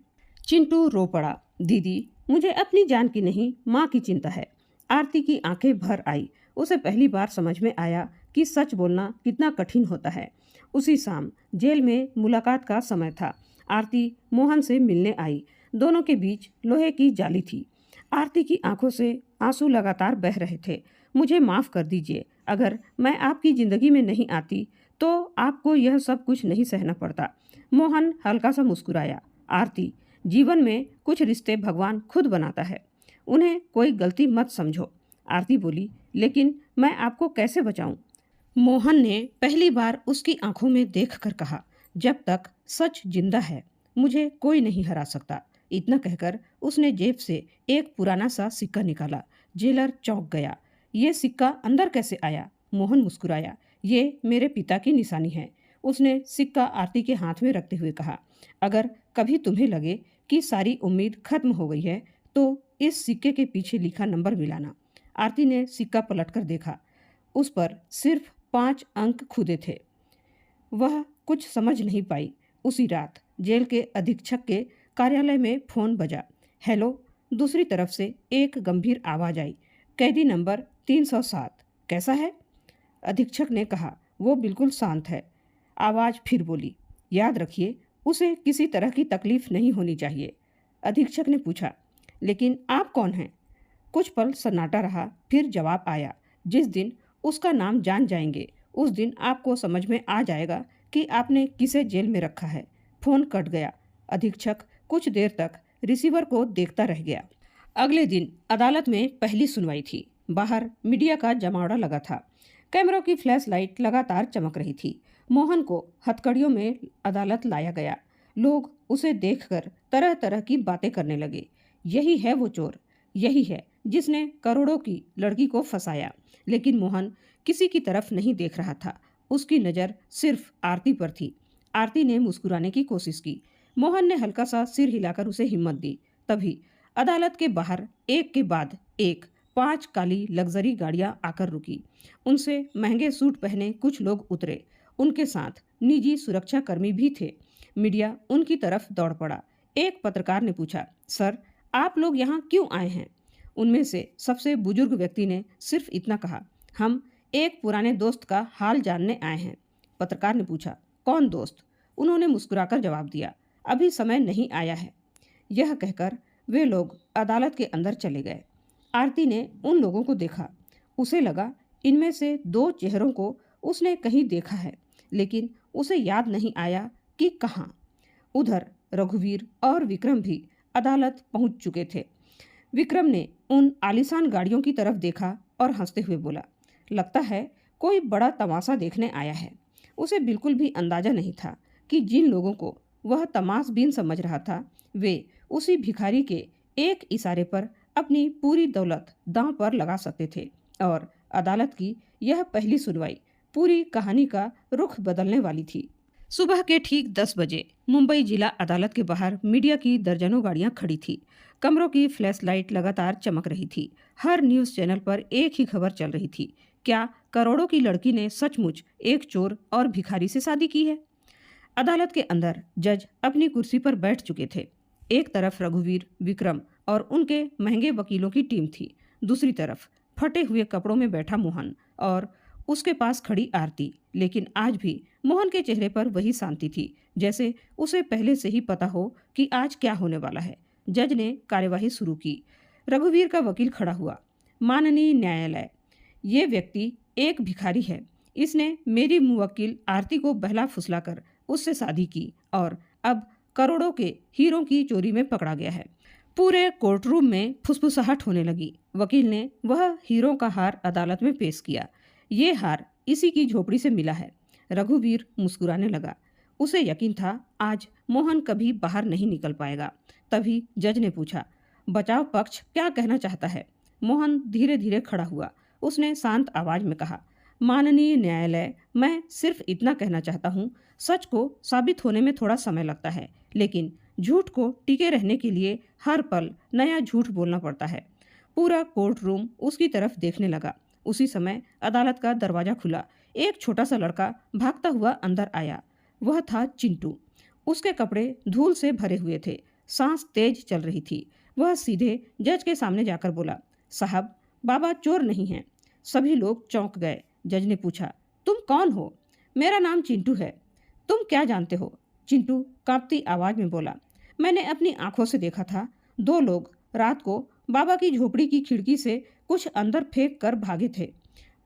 [SPEAKER 1] चिंटू रो पड़ा, दीदी मुझे अपनी जान की नहीं, माँ की चिंता है। आरती की आंखें भर आई। उसे पहली बार समझ में आया कि सच बोलना कितना कठिन होता है। उसी शाम जेल में मुलाकात का समय था। आरती मोहन से मिलने आई। दोनों के बीच लोहे की जाली थी। आरती की आंखों से आंसू लगातार बह रहे थे। मुझे माफ़ कर दीजिए, अगर मैं आपकी ज़िंदगी में नहीं आती तो आपको यह सब कुछ नहीं सहना पड़ता। मोहन हल्का सा मुस्कुराया। आरती, जीवन में कुछ रिश्ते भगवान खुद बनाता है, उन्हें कोई गलती मत समझो। आरती बोली, लेकिन मैं आपको कैसे बचाऊं? मोहन ने पहली बार उसकी आंखों में देखकर कहा, जब तक सच जिंदा है मुझे कोई नहीं हरा सकता। इतना कहकर उसने जेब से एक पुराना सा सिक्का निकाला। जेलर चौंक गया। ये सिक्का अंदर कैसे आया? मोहन मुस्कुराया। ये मेरे पिता की निशानी है। उसने सिक्का आरती के हाथ में रखते हुए कहा, अगर कभी तुम्हें लगे कि सारी उम्मीद खत्म हो गई है तो इस सिक्के के पीछे लिखा नंबर मिलाना। आरती ने सिक्का पलटकर देखा। उस पर सिर्फ 5 अंक खुदे थे। वह कुछ समझ नहीं पाई। उसी रात जेल के अधीक्षक के कार्यालय में फोन बजा। हेलो। दूसरी तरफ से एक गंभीर आवाज आई, कैदी नंबर 307, कैसा है? अधीक्षक ने कहा, वो बिल्कुल शांत है। आवाज फिर बोली, याद रखिए उसे किसी तरह की तकलीफ नहीं होनी चाहिए। अधीक्षक ने पूछा, लेकिन आप कौन हैं? कुछ पल सन्नाटा रहा, फिर जवाब आया, जिस दिन उसका नाम जान जाएंगे उस दिन आपको समझ में आ जाएगा कि आपने किसे जेल में रखा है। फोन कट गया। अधीक्षक कुछ देर तक रिसीवर को देखता रह गया। अगले दिन अदालत में पहली सुनवाई थी। बाहर मीडिया का जमावड़ा लगा था। कैमरों की फ्लैश लाइट लगातार चमक रही थी। मोहन को हथकड़ियों में अदालत लाया गया। लोग उसे देखकर तरह तरह की बातें करने लगे। यही है वो चोर, यही है जिसने करोड़ों की लड़की को फंसाया। लेकिन मोहन किसी की तरफ नहीं देख रहा था। उसकी नज़र सिर्फ आरती पर थी। आरती ने मुस्कुराने की कोशिश की। मोहन ने हल्का सा सिर हिलाकर उसे हिम्मत दी। तभी अदालत के बाहर एक के बाद एक 5 काली लग्जरी गाड़ियां आकर रुकी। उनसे महंगे सूट पहने कुछ लोग उतरे। उनके साथ निजी सुरक्षा कर्मी भी थे। मीडिया उनकी तरफ दौड़ पड़ा। एक पत्रकार ने पूछा, सर आप लोग यहाँ क्यों आए हैं? उनमें से सबसे बुजुर्ग व्यक्ति ने सिर्फ इतना कहा, हम एक पुराने दोस्त का हाल जानने आए हैं। पत्रकार ने पूछा, कौन दोस्त? उन्होंने मुस्कुराकर जवाब दिया, अभी समय नहीं आया है। यह कहकर वे लोग अदालत के अंदर चले गए। आरती ने उन लोगों को देखा। उसे लगा इनमें से 2 चेहरों को उसने कहीं देखा है, लेकिन उसे याद नहीं आया कि कहाँ। उधर रघुवीर और विक्रम भी अदालत पहुंच चुके थे। विक्रम ने उन आलीशान गाड़ियों की तरफ देखा और हंसते हुए बोला, लगता है कोई बड़ा तमाशा देखने आया है। उसे बिल्कुल भी अंदाजा नहीं था कि जिन लोगों को वह तमाशबीन समझ रहा था वे उसी भिखारी के एक इशारे पर अपनी पूरी दौलत दांव पर लगा सकते थे। और अदालत की यह पहली सुनवाई पूरी कहानी का रुख बदलने वाली थी। सुबह के ठीक 10 बजे मुंबई जिला अदालत के बाहर मीडिया की दर्जनों गाड़ियां खड़ी थी। कमरों की फ्लैश लाइट लगातार चमक रही थी। हर न्यूज़ चैनल पर एक ही खबर चल रही थी, क्या करोड़ों की लड़की ने सचमुच एक चोर और भिखारी से शादी की है? अदालत के अंदर जज अपनी कुर्सी पर बैठ चुके थे। एक तरफ रघुवीर, विक्रम और उनके महंगे वकीलों की टीम थी। दूसरी तरफ फटे हुए कपड़ों में बैठा मोहन और उसके पास खड़ी आरती। लेकिन आज भी मोहन के चेहरे पर वही शांति थी, जैसे उसे पहले से ही पता हो कि आज क्या होने वाला है। जज ने कार्यवाही शुरू की। रघुवीर का वकील खड़ा हुआ। माननीय न्यायालय, ये व्यक्ति एक भिखारी है। इसने मेरी मुवक्किल आरती को बहला फुसलाकर उससे शादी की और अब करोड़ों के हीरों की चोरी में पकड़ा गया है। पूरे कोर्टरूम में फुसफुसाहट होने लगी। वकील ने वह हीरों का हार अदालत में पेश किया। ये हार इसी की झोपड़ी से मिला है। रघुवीर मुस्कुराने लगा। उसे यकीन था आज मोहन कभी बाहर नहीं निकल पाएगा। तभी जज ने पूछा, बचाव पक्ष क्या कहना चाहता है? मोहन धीरे धीरे खड़ा हुआ। उसने शांत आवाज में कहा, माननीय न्यायालय, मैं सिर्फ इतना कहना चाहता हूँ, सच को साबित होने में थोड़ा समय लगता है, लेकिन झूठ को टिके रहने के लिए हर पल नया झूठ बोलना पड़ता है। पूरा कोर्ट रूम उसकी तरफ देखने लगा। उसी समय अदालत का दरवाजा खुला। एक छोटा सा लड़का भागता हुआ अंदर आया। वह था चिंटू। उसके कपड़े धूल से भरे हुए थे। सांस तेज चल रही थी। वह सीधे जज के सामने जाकर बोला, साहब, बाबा चोर नहीं हैं। सभी लोग चौंक गए। जज ने पूछा, तुम कौन हो? मेरा नाम चिंटू है। तुम क्या जानते हो? चिंटू कांपती आवाज में बोला, मैंने अपनी आंखों से देखा था। दो लोग रात को बाबा की झोपड़ी की खिड़की से कुछ अंदर फेंक कर भागे थे।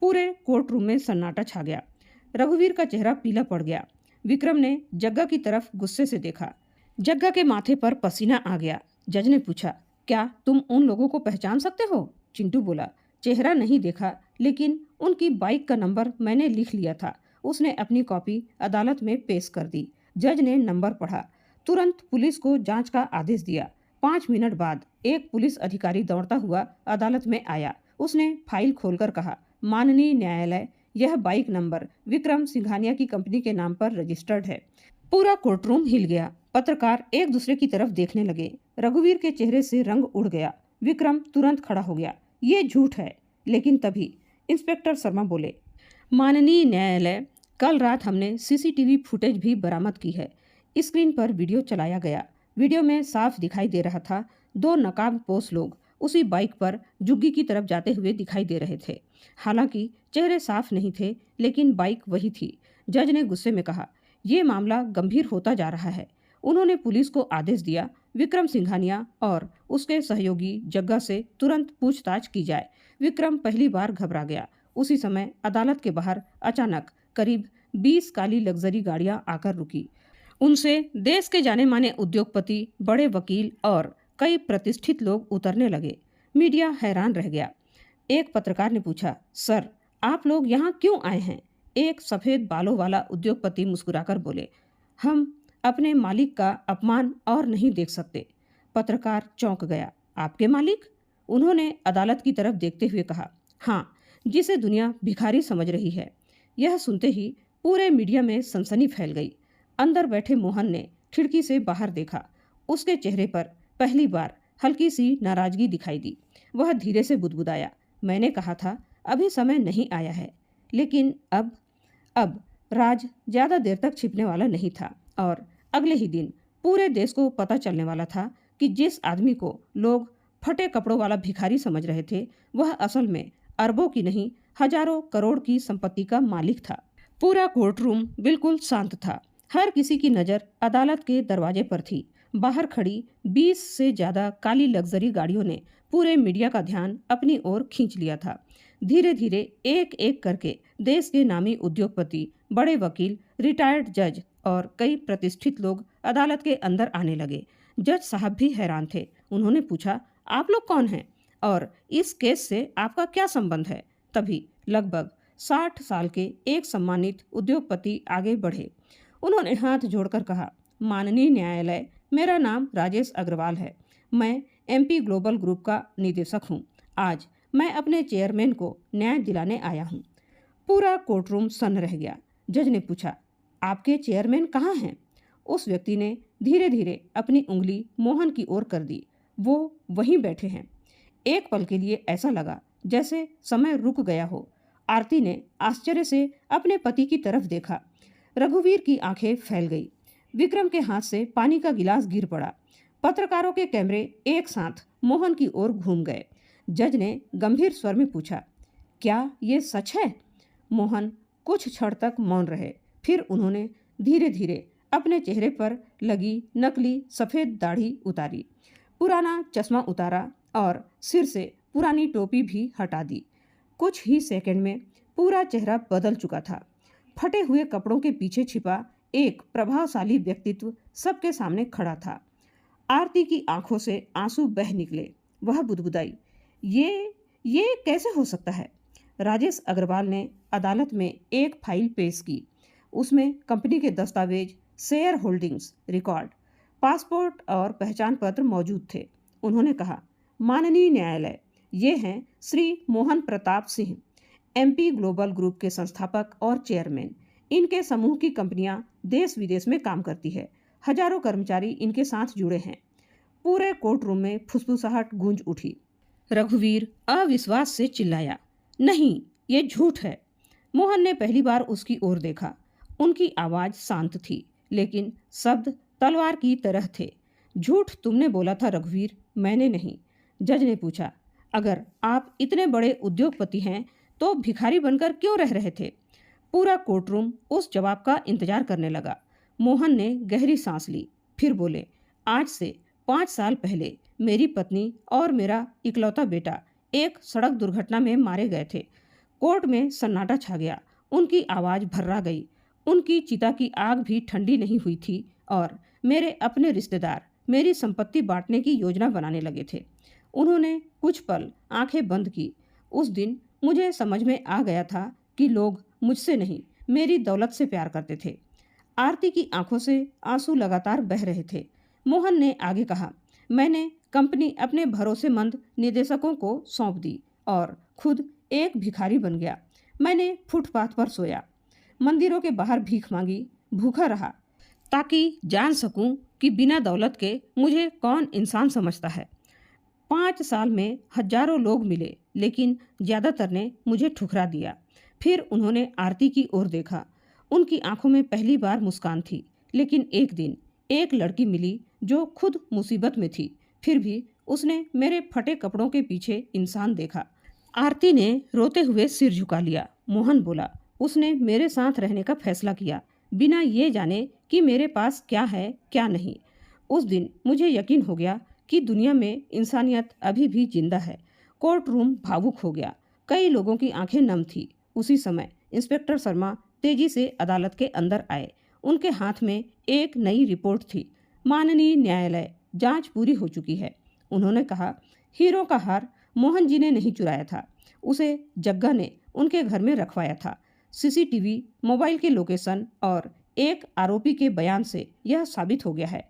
[SPEAKER 1] पूरे कोर्ट रूम में सन्नाटा छा गया। रघुवीर का चेहरा पीला पड़ गया। विक्रम ने जग्गा की तरफ गुस्से से देखा। जग्गा के माथे पर पसीना आ गया। जज ने पूछा, क्या तुम उन लोगों को पहचान सकते हो? चिंटू बोला, चेहरा नहीं देखा, लेकिन उनकी बाइक का नंबर मैंने लिख लिया था। उसने अपनी कॉपी अदालत में पेश कर दी। जज ने नंबर पढ़ा। तुरंत पुलिस को जांच का आदेश दिया। 5 मिनट बाद एक पुलिस अधिकारी दौड़ता हुआ अदालत में आया। उसने फाइल खोलकर कहा, माननीय न्यायालय, यह बाइक नंबर विक्रम सिंघानिया की कंपनी के नाम पर रजिस्टर्ड है। पूरा कोर्टरूम हिल गया। पत्रकार एक दूसरे की तरफ देखने लगे। रघुवीर के चेहरे से रंग उड़ गया। विक्रम तुरंत खड़ा हो गया। ये झूठ है। लेकिन तभी इंस्पेक्टर शर्मा बोले, माननीय न्यायालय, कल रात हमने सीसीटीवी फुटेज भी बरामद की है। स्क्रीन पर वीडियो चलाया गया। वीडियो में साफ दिखाई दे रहा था 2 नकाबपोश लोग उसी बाइक पर जुग्गी की तरफ जाते हुए दिखाई दे रहे थे। हालांकि चेहरे साफ नहीं थे, लेकिन बाइक वही थी। जज ने गुस्से में कहा, यह मामला गंभीर होता जा रहा है। उन्होंने पुलिस को आदेश दिया, विक्रम सिंघानिया और उसके सहयोगी जग्गा से तुरंत पूछताछ की जाए। विक्रम पहली बार घबरा गया। उसी समय अदालत के बाहर अचानक करीब 20 काली लग्जरी गाड़ियां आकर रुकी। उनसे देश के जाने माने उद्योगपति, बड़े वकील और कई प्रतिष्ठित लोग उतरने लगे। मीडिया हैरान रह गया। एक पत्रकार ने पूछा, सर, आप लोग यहाँ क्यों आए हैं? एक सफेद बालों वाला उद्योगपति मुस्कुराकर बोले, हम अपने मालिक का अपमान और नहीं देख सकते। पत्रकार चौंक गया। आपके मालिक? उन्होंने अदालत की तरफ देखते हुए कहा, हाँ, जिसे दुनिया भिखारी समझ रही है। यह सुनते ही पूरे मीडिया में सनसनी फैल गई। अंदर बैठे मोहन ने खिड़की से बाहर देखा। उसके चेहरे पर पहली बार हल्की सी नाराजगी दिखाई दी। वह धीरे से बुदबुदाया, मैंने कहा था अभी समय नहीं आया है, लेकिन अब राज ज्यादा देर तक छिपने वाला नहीं था और अगले ही दिन पूरे देश को पता चलने वाला था कि जिस आदमी को लोग फटे कपड़ों वाला भिखारी समझ रहे थे, वह असल में अरबों की नहीं, हजारों करोड़ की संपत्ति का मालिक था। पूरा कोर्टरूम बिल्कुल शांत था। हर किसी की नज़र अदालत के दरवाजे पर थी। बाहर खड़ी 20 से ज़्यादा काली लग्जरी गाड़ियों ने पूरे मीडिया का ध्यान अपनी ओर खींच लिया था। धीरे धीरे एक एक करके देश के नामी उद्योगपति, बड़े वकील, रिटायर्ड जज और कई प्रतिष्ठित लोग अदालत के अंदर आने लगे। जज साहब भी हैरान थे। उन्होंने पूछा, आप लोग कौन हैं और इस केस से आपका क्या संबंध है? तभी लगभग 60 साल के एक सम्मानित उद्योगपति आगे बढ़े। उन्होंने हाथ जोड़कर कहा, माननीय न्यायालय, मेरा नाम राजेश अग्रवाल है। मैं एमपी ग्लोबल ग्रुप का निदेशक हूँ। आज मैं अपने चेयरमैन को न्याय दिलाने आया हूँ। पूरा कोर्टरूम सन्न रह गया। जज ने पूछा, आपके चेयरमैन कहाँ हैं? उस व्यक्ति ने धीरे धीरे अपनी उंगली मोहन की ओर कर दी। वो वहीं बैठे हैं। एक पल के लिए ऐसा लगा जैसे समय रुक गया हो। आरती ने आश्चर्य से अपने पति की तरफ देखा। रघुवीर की आंखें फैल गई। विक्रम के हाथ से पानी का गिलास गिर पड़ा। पत्रकारों के कैमरे एक साथ मोहन की ओर घूम गए। जज ने गंभीर स्वर में पूछा, क्या ये सच है? मोहन कुछ क्षण तक मौन रहे। फिर उन्होंने धीरे धीरे अपने चेहरे पर लगी नकली सफ़ेद दाढ़ी उतारी, पुराना चश्मा उतारा और सिर से पुरानी टोपी भी हटा दी। कुछ ही सेकंड में पूरा चेहरा बदल चुका था। फटे हुए कपड़ों के पीछे छिपा एक प्रभावशाली व्यक्तित्व सबके सामने खड़ा था। आरती की आंखों से आंसू बह निकले। वह बुदबुदाई, ये कैसे हो सकता है? राजेश अग्रवाल ने अदालत में एक फाइल पेश की। उसमें कंपनी के दस्तावेज, शेयर होल्डिंग्स, रिकॉर्ड, पासपोर्ट और पहचान पत्र मौजूद थे। उन्होंने कहा, माननीय न्यायालय, ये हैं Shri Mohan Pratap Singh, MP global group के संस्थापक और चेयरमैन। इनके समूह की कंपनियां देश विदेश में काम करती है। हजारों कर्मचारी इनके साथ जुड़े हैं। पूरे कोर्ट रूम में फुसफुसाहट गूंज उठी। रघुवीर अविश्वास से चिल्लाया, नहीं, ये झूठ है। मोहन ने पहली बार उसकी ओर देखा। उनकी आवाज शांत थी, लेकिन शब्द तलवार की तरह थे। झूठ तुमने बोला था रघुवीर, मैंने नहीं। जज ने पूछा, अगर आप इतने बड़े उद्योगपति हैं तो भिखारी बनकर क्यों रह रहे थे? पूरा कोर्टरूम उस जवाब का इंतजार करने लगा। मोहन ने गहरी सांस ली, फिर बोले, आज से 5 साल पहले मेरी पत्नी और मेरा इकलौता बेटा एक सड़क दुर्घटना में मारे गए थे। कोर्ट में सन्नाटा छा गया। उनकी आवाज भर्रा गई। उनकी चिता की आग भी ठंडी नहीं हुई थी और मेरे अपने रिश्तेदार मेरी संपत्ति बांटने की योजना बनाने लगे थे। उन्होंने कुछ पल आंखें बंद की। उस दिन मुझे समझ में आ गया था कि लोग मुझसे नहीं, मेरी दौलत से प्यार करते थे। आरती की आंखों से आंसू लगातार बह रहे थे। मोहन ने आगे कहा, मैंने कंपनी अपने भरोसेमंद निदेशकों को सौंप दी और खुद एक भिखारी बन गया। मैंने फुटपाथ पर सोया, मंदिरों के बाहर भीख मांगी, भूखा रहा, ताकि जान सकूं कि बिना दौलत के मुझे कौन इंसान समझता है। 5 साल में हजारों लोग मिले, लेकिन ज्यादातर ने मुझे ठुकरा दिया। फिर उन्होंने आरती की ओर देखा। उनकी आंखों में पहली बार मुस्कान थी। लेकिन एक दिन एक लड़की मिली जो खुद मुसीबत में थी। फिर भी उसने मेरे फटे कपड़ों के पीछे इंसान देखा। आरती ने रोते हुए सिर झुका लिया। मोहन बोला, उसने मेरे साथ रहने का फैसला किया, बिना ये जाने कि मेरे पास क्या है क्या नहीं। उस दिन मुझे यकीन हो गया कि दुनिया में इंसानियत अभी भी जिंदा है। कोर्ट रूम भावुक हो गया। कई लोगों की आंखें नम थी। उसी समय इंस्पेक्टर शर्मा तेजी से अदालत के अंदर आए। उनके हाथ में एक नई रिपोर्ट थी। माननीय न्यायालय, जांच पूरी हो चुकी है। उन्होंने कहा, हीरो का हार मोहन जी ने नहीं चुराया था, उसे जग्गा ने उनके घर में रखवाया था। सीसीटीवी, मोबाइल के लोकेशन और एक आरोपी के बयान से यह साबित हो गया है।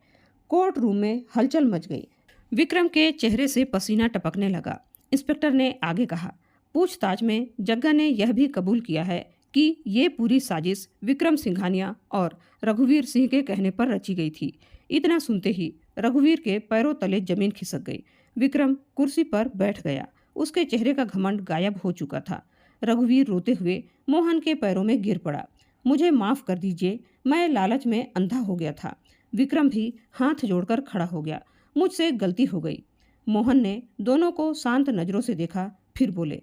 [SPEAKER 1] कोर्ट रूम में हलचल मच गई। विक्रम के चेहरे से पसीना टपकने लगा। इंस्पेक्टर ने आगे कहा, पूछताछ में जग्गा ने यह भी कबूल किया है कि ये पूरी साजिश विक्रम सिंघानिया और रघुवीर सिंह के कहने पर रची गई थी। इतना सुनते ही रघुवीर के पैरों तले जमीन खिसक गई। विक्रम कुर्सी पर बैठ गया। उसके चेहरे का घमंड गायब हो चुका था। रघुवीर रोते हुए मोहन के पैरों में गिर पड़ा। मुझे माफ कर दीजिए, मैं लालच में अंधा हो गया था। विक्रम भी हाथ जोड़कर खड़ा हो गया। मुझसे गलती हो गई। मोहन ने दोनों को शांत नजरों से देखा, फिर बोले,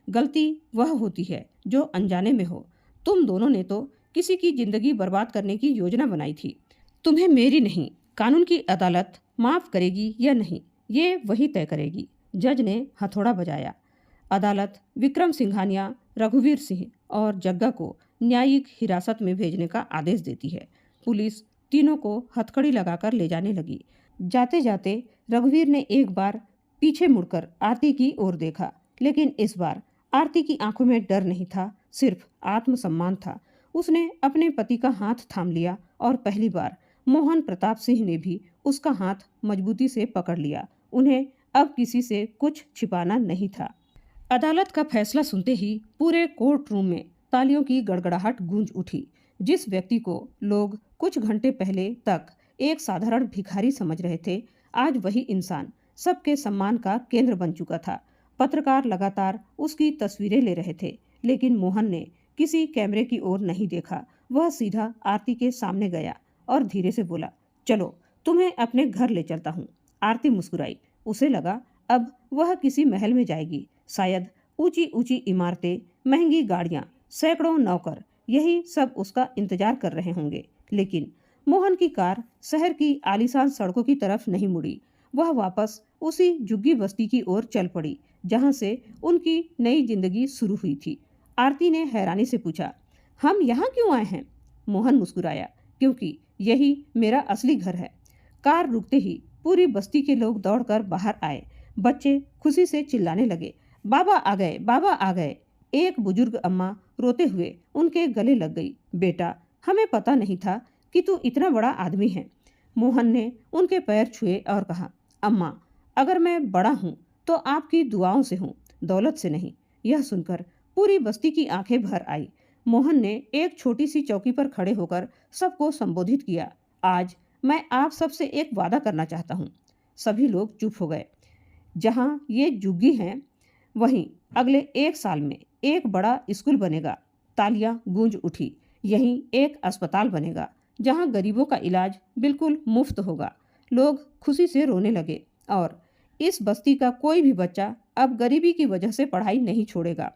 [SPEAKER 1] गलती वह होती है जो अनजाने में हो। तुम दोनों ने तो किसी की जिंदगी बर्बाद करने की योजना बनाई थी। तुम्हें मेरी नहीं, कानून की अदालत माफ करेगी या नहीं, ये वही तय करेगी। जज ने हथौड़ा बजाया। अदालत विक्रम सिंघानिया, रघुवीर सिंह और जग्गा को न्यायिक हिरासत में भेजने का आदेश देती है। पुलिस तीनों को हथकड़ी लगाकर ले जाने लगी। जाते जाते रघुवीर ने एक बार पीछे मुड़कर आरती की ओर देखा, लेकिन इस बार आरती की आंखों में डर नहीं था, सिर्फ आत्मसम्मान था। उसने अपने पति का हाथ थाम लिया और पहली बार मोहन प्रताप सिंह ने भी उसका हाथ मजबूती से पकड़ लिया। उन्हें अब किसी से कुछ छिपाना नहीं था। अदालत का फैसला सुनते ही पूरे कोर्ट रूम में तालियों की गड़गड़ाहट गूंज उठी। जिस व्यक्ति को लोग कुछ घंटे पहले तक एक साधारण भिखारी समझ रहे थे, आज वही इंसान सबके सम्मान का केंद्र बन चुका था। पत्रकार लगातार उसकी तस्वीरें ले रहे थे, लेकिन मोहन ने किसी कैमरे की ओर नहीं देखा। वह सीधा आरती के सामने गया और धीरे से बोला, चलो तुम्हें अपने घर ले चलता हूँ। आरती मुस्कुराई। उसे लगा अब वह किसी महल में जाएगी। शायद ऊंची ऊंची इमारतें, महंगी गाड़ियां, सैकड़ों नौकर, यही सब उसका इंतजार कर रहे होंगे। लेकिन मोहन की कार शहर की आलीशान सड़कों की तरफ नहीं मुड़ी। वह वापस उसी झुग्गी बस्ती की ओर चल पड़ी जहाँ से उनकी नई जिंदगी शुरू हुई थी। आरती ने हैरानी से पूछा, हम यहाँ क्यों आए हैं? मोहन मुस्कुराया, क्योंकि यही मेरा असली घर है। कार रुकते ही पूरी बस्ती के लोग दौड़कर बाहर आए। बच्चे खुशी से चिल्लाने लगे, बाबा आ गए, बाबा आ गए। एक बुजुर्ग अम्मा रोते हुए उनके गले लग गई, बेटा हमें पता नहीं था कि तू इतना बड़ा आदमी है। मोहन ने उनके पैर छुए और कहा, अम्मा अगर मैं बड़ा हूँ तो आपकी दुआओं से हूँ, दौलत से नहीं। यह सुनकर पूरी बस्ती की आंखें भर आई। मोहन ने एक छोटी सी चौकी पर खड़े होकर सबको संबोधित किया, आज मैं आप सबसे एक वादा करना चाहता हूँ। सभी लोग चुप हो गए। जहाँ ये झुग्गी हैं वहीं अगले 1 साल में एक बड़ा स्कूल बनेगा। तालियां गूंज उठी। यहीं एक अस्पताल बनेगा जहां गरीबों का इलाज बिल्कुल मुफ्त होगा। लोग खुशी से रोने लगे और इस बस्ती का कोई भी बच्चा अब गरीबी की वजह से पढ़ाई नहीं छोड़ेगा।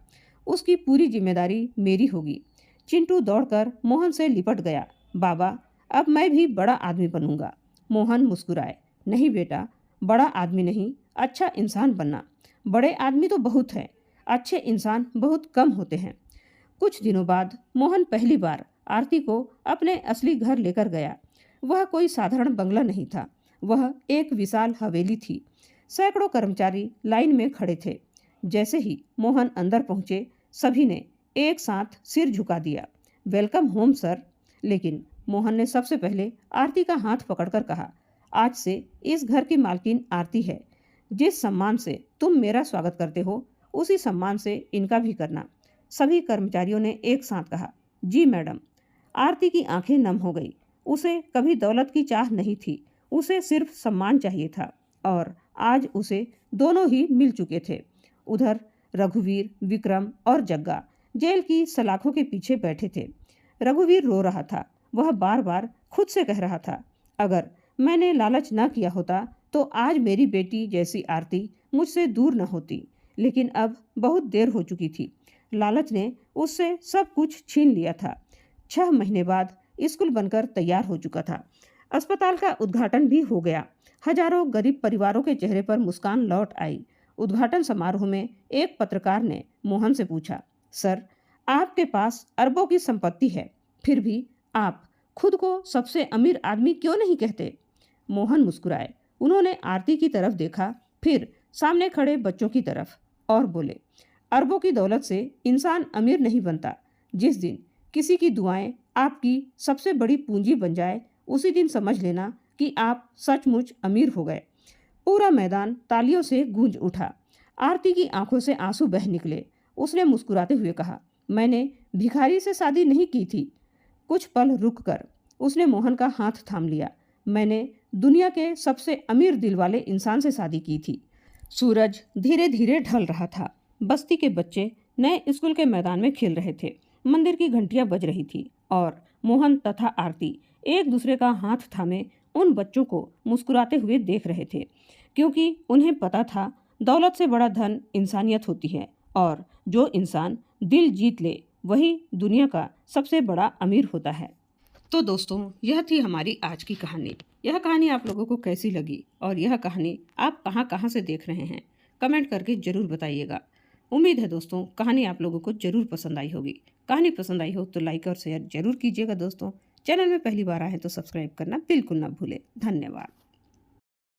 [SPEAKER 1] उसकी पूरी जिम्मेदारी मेरी होगी। चिंटू दौड़कर मोहन से लिपट गया, बाबा अब मैं भी बड़ा आदमी बनूंगा। मोहन मुस्कुराए, नहीं बेटा, बड़ा आदमी नहीं, अच्छा इंसान बनना। बड़े आदमी तो बहुत हैं, अच्छे इंसान बहुत कम होते हैं। कुछ दिनों बाद मोहन पहली बार आरती को अपने असली घर लेकर गया। वह कोई साधारण बंगला नहीं था, वह एक विशाल हवेली थी। सैकड़ों कर्मचारी लाइन में खड़े थे। जैसे ही मोहन अंदर पहुंचे, सभी ने एक साथ सिर झुका दिया, वेलकम होम सर। लेकिन मोहन ने सबसे पहले आरती का हाथ पकड़कर कहा, आज से इस घर की मालकिन आरती है। जिस सम्मान से तुम मेरा स्वागत करते हो उसी सम्मान से इनका भी करना। सभी कर्मचारियों ने एक साथ कहा, जी मैडम। आरती की आंखें नम हो गई। उसे कभी दौलत की चाह नहीं थी, उसे सिर्फ सम्मान चाहिए था और आज उसे दोनों ही मिल चुके थे। उधर रघुवीर, विक्रम और जग्गा जेल की सलाखों के पीछे बैठे थे। रघुवीर रो रहा था। वह बार बार खुद से कह रहा था, अगर मैंने लालच न किया होता तो आज मेरी बेटी जैसी आरती मुझसे दूर न होती। लेकिन अब बहुत देर हो चुकी थी। लालच ने उससे सब कुछ छीन लिया था। 6 महीने बाद स्कूल बनकर तैयार हो चुका था। अस्पताल का उद्घाटन भी हो गया। हजारों गरीब परिवारों के चेहरे पर मुस्कान लौट आई। उद्घाटन समारोह में एक पत्रकार ने मोहन से पूछा, सर आपके पास अरबों की संपत्ति है, फिर भी आप खुद को सबसे अमीर आदमी क्यों नहीं कहते? मोहन मुस्कुराए। उन्होंने आरती की तरफ देखा, फिर सामने खड़े बच्चों की तरफ और बोले, अरबों की दौलत से इंसान अमीर नहीं बनता। जिस दिन किसी की दुआएं आपकी सबसे बड़ी पूंजी बन जाए, उसी दिन समझ लेना कि आप सचमुच अमीर हो गए। पूरा मैदान तालियों से गूंज उठा। आरती की आंखों से आंसू बह निकले। उसने मुस्कुराते हुए कहा, मैंने भिखारी से शादी नहीं की थी। कुछ पल रुककर उसने मोहन का हाथ थाम लिया, मैंने दुनिया के सबसे अमीर दिल वाले इंसान से शादी की थी। सूरज धीरे धीरे ढल रहा था। बस्ती के बच्चे नए स्कूल के मैदान में खेल रहे थे। मंदिर की घंटियां बज रही थी और मोहन तथा आरती एक दूसरे का हाथ थामे उन बच्चों को मुस्कुराते हुए देख रहे थे, क्योंकि उन्हें पता था दौलत से बड़ा धन इंसानियत होती है और जो इंसान दिल जीत ले वही दुनिया का सबसे बड़ा अमीर होता है। तो दोस्तों, यह थी हमारी आज की कहानी। यह कहानी आप लोगों को कैसी लगी और यह कहानी आप कहाँ कहाँ से देख रहे हैं, कमेंट करके ज़रूर बताइएगा। उम्मीद है दोस्तों कहानी आप लोगों को ज़रूर पसंद आई होगी। कहानी पसंद आई हो तो लाइक और शेयर ज़रूर कीजिएगा दोस्तों। चैनल में पहली बार आए हैं तो सब्सक्राइब करना बिल्कुल ना भूलें। धन्यवाद।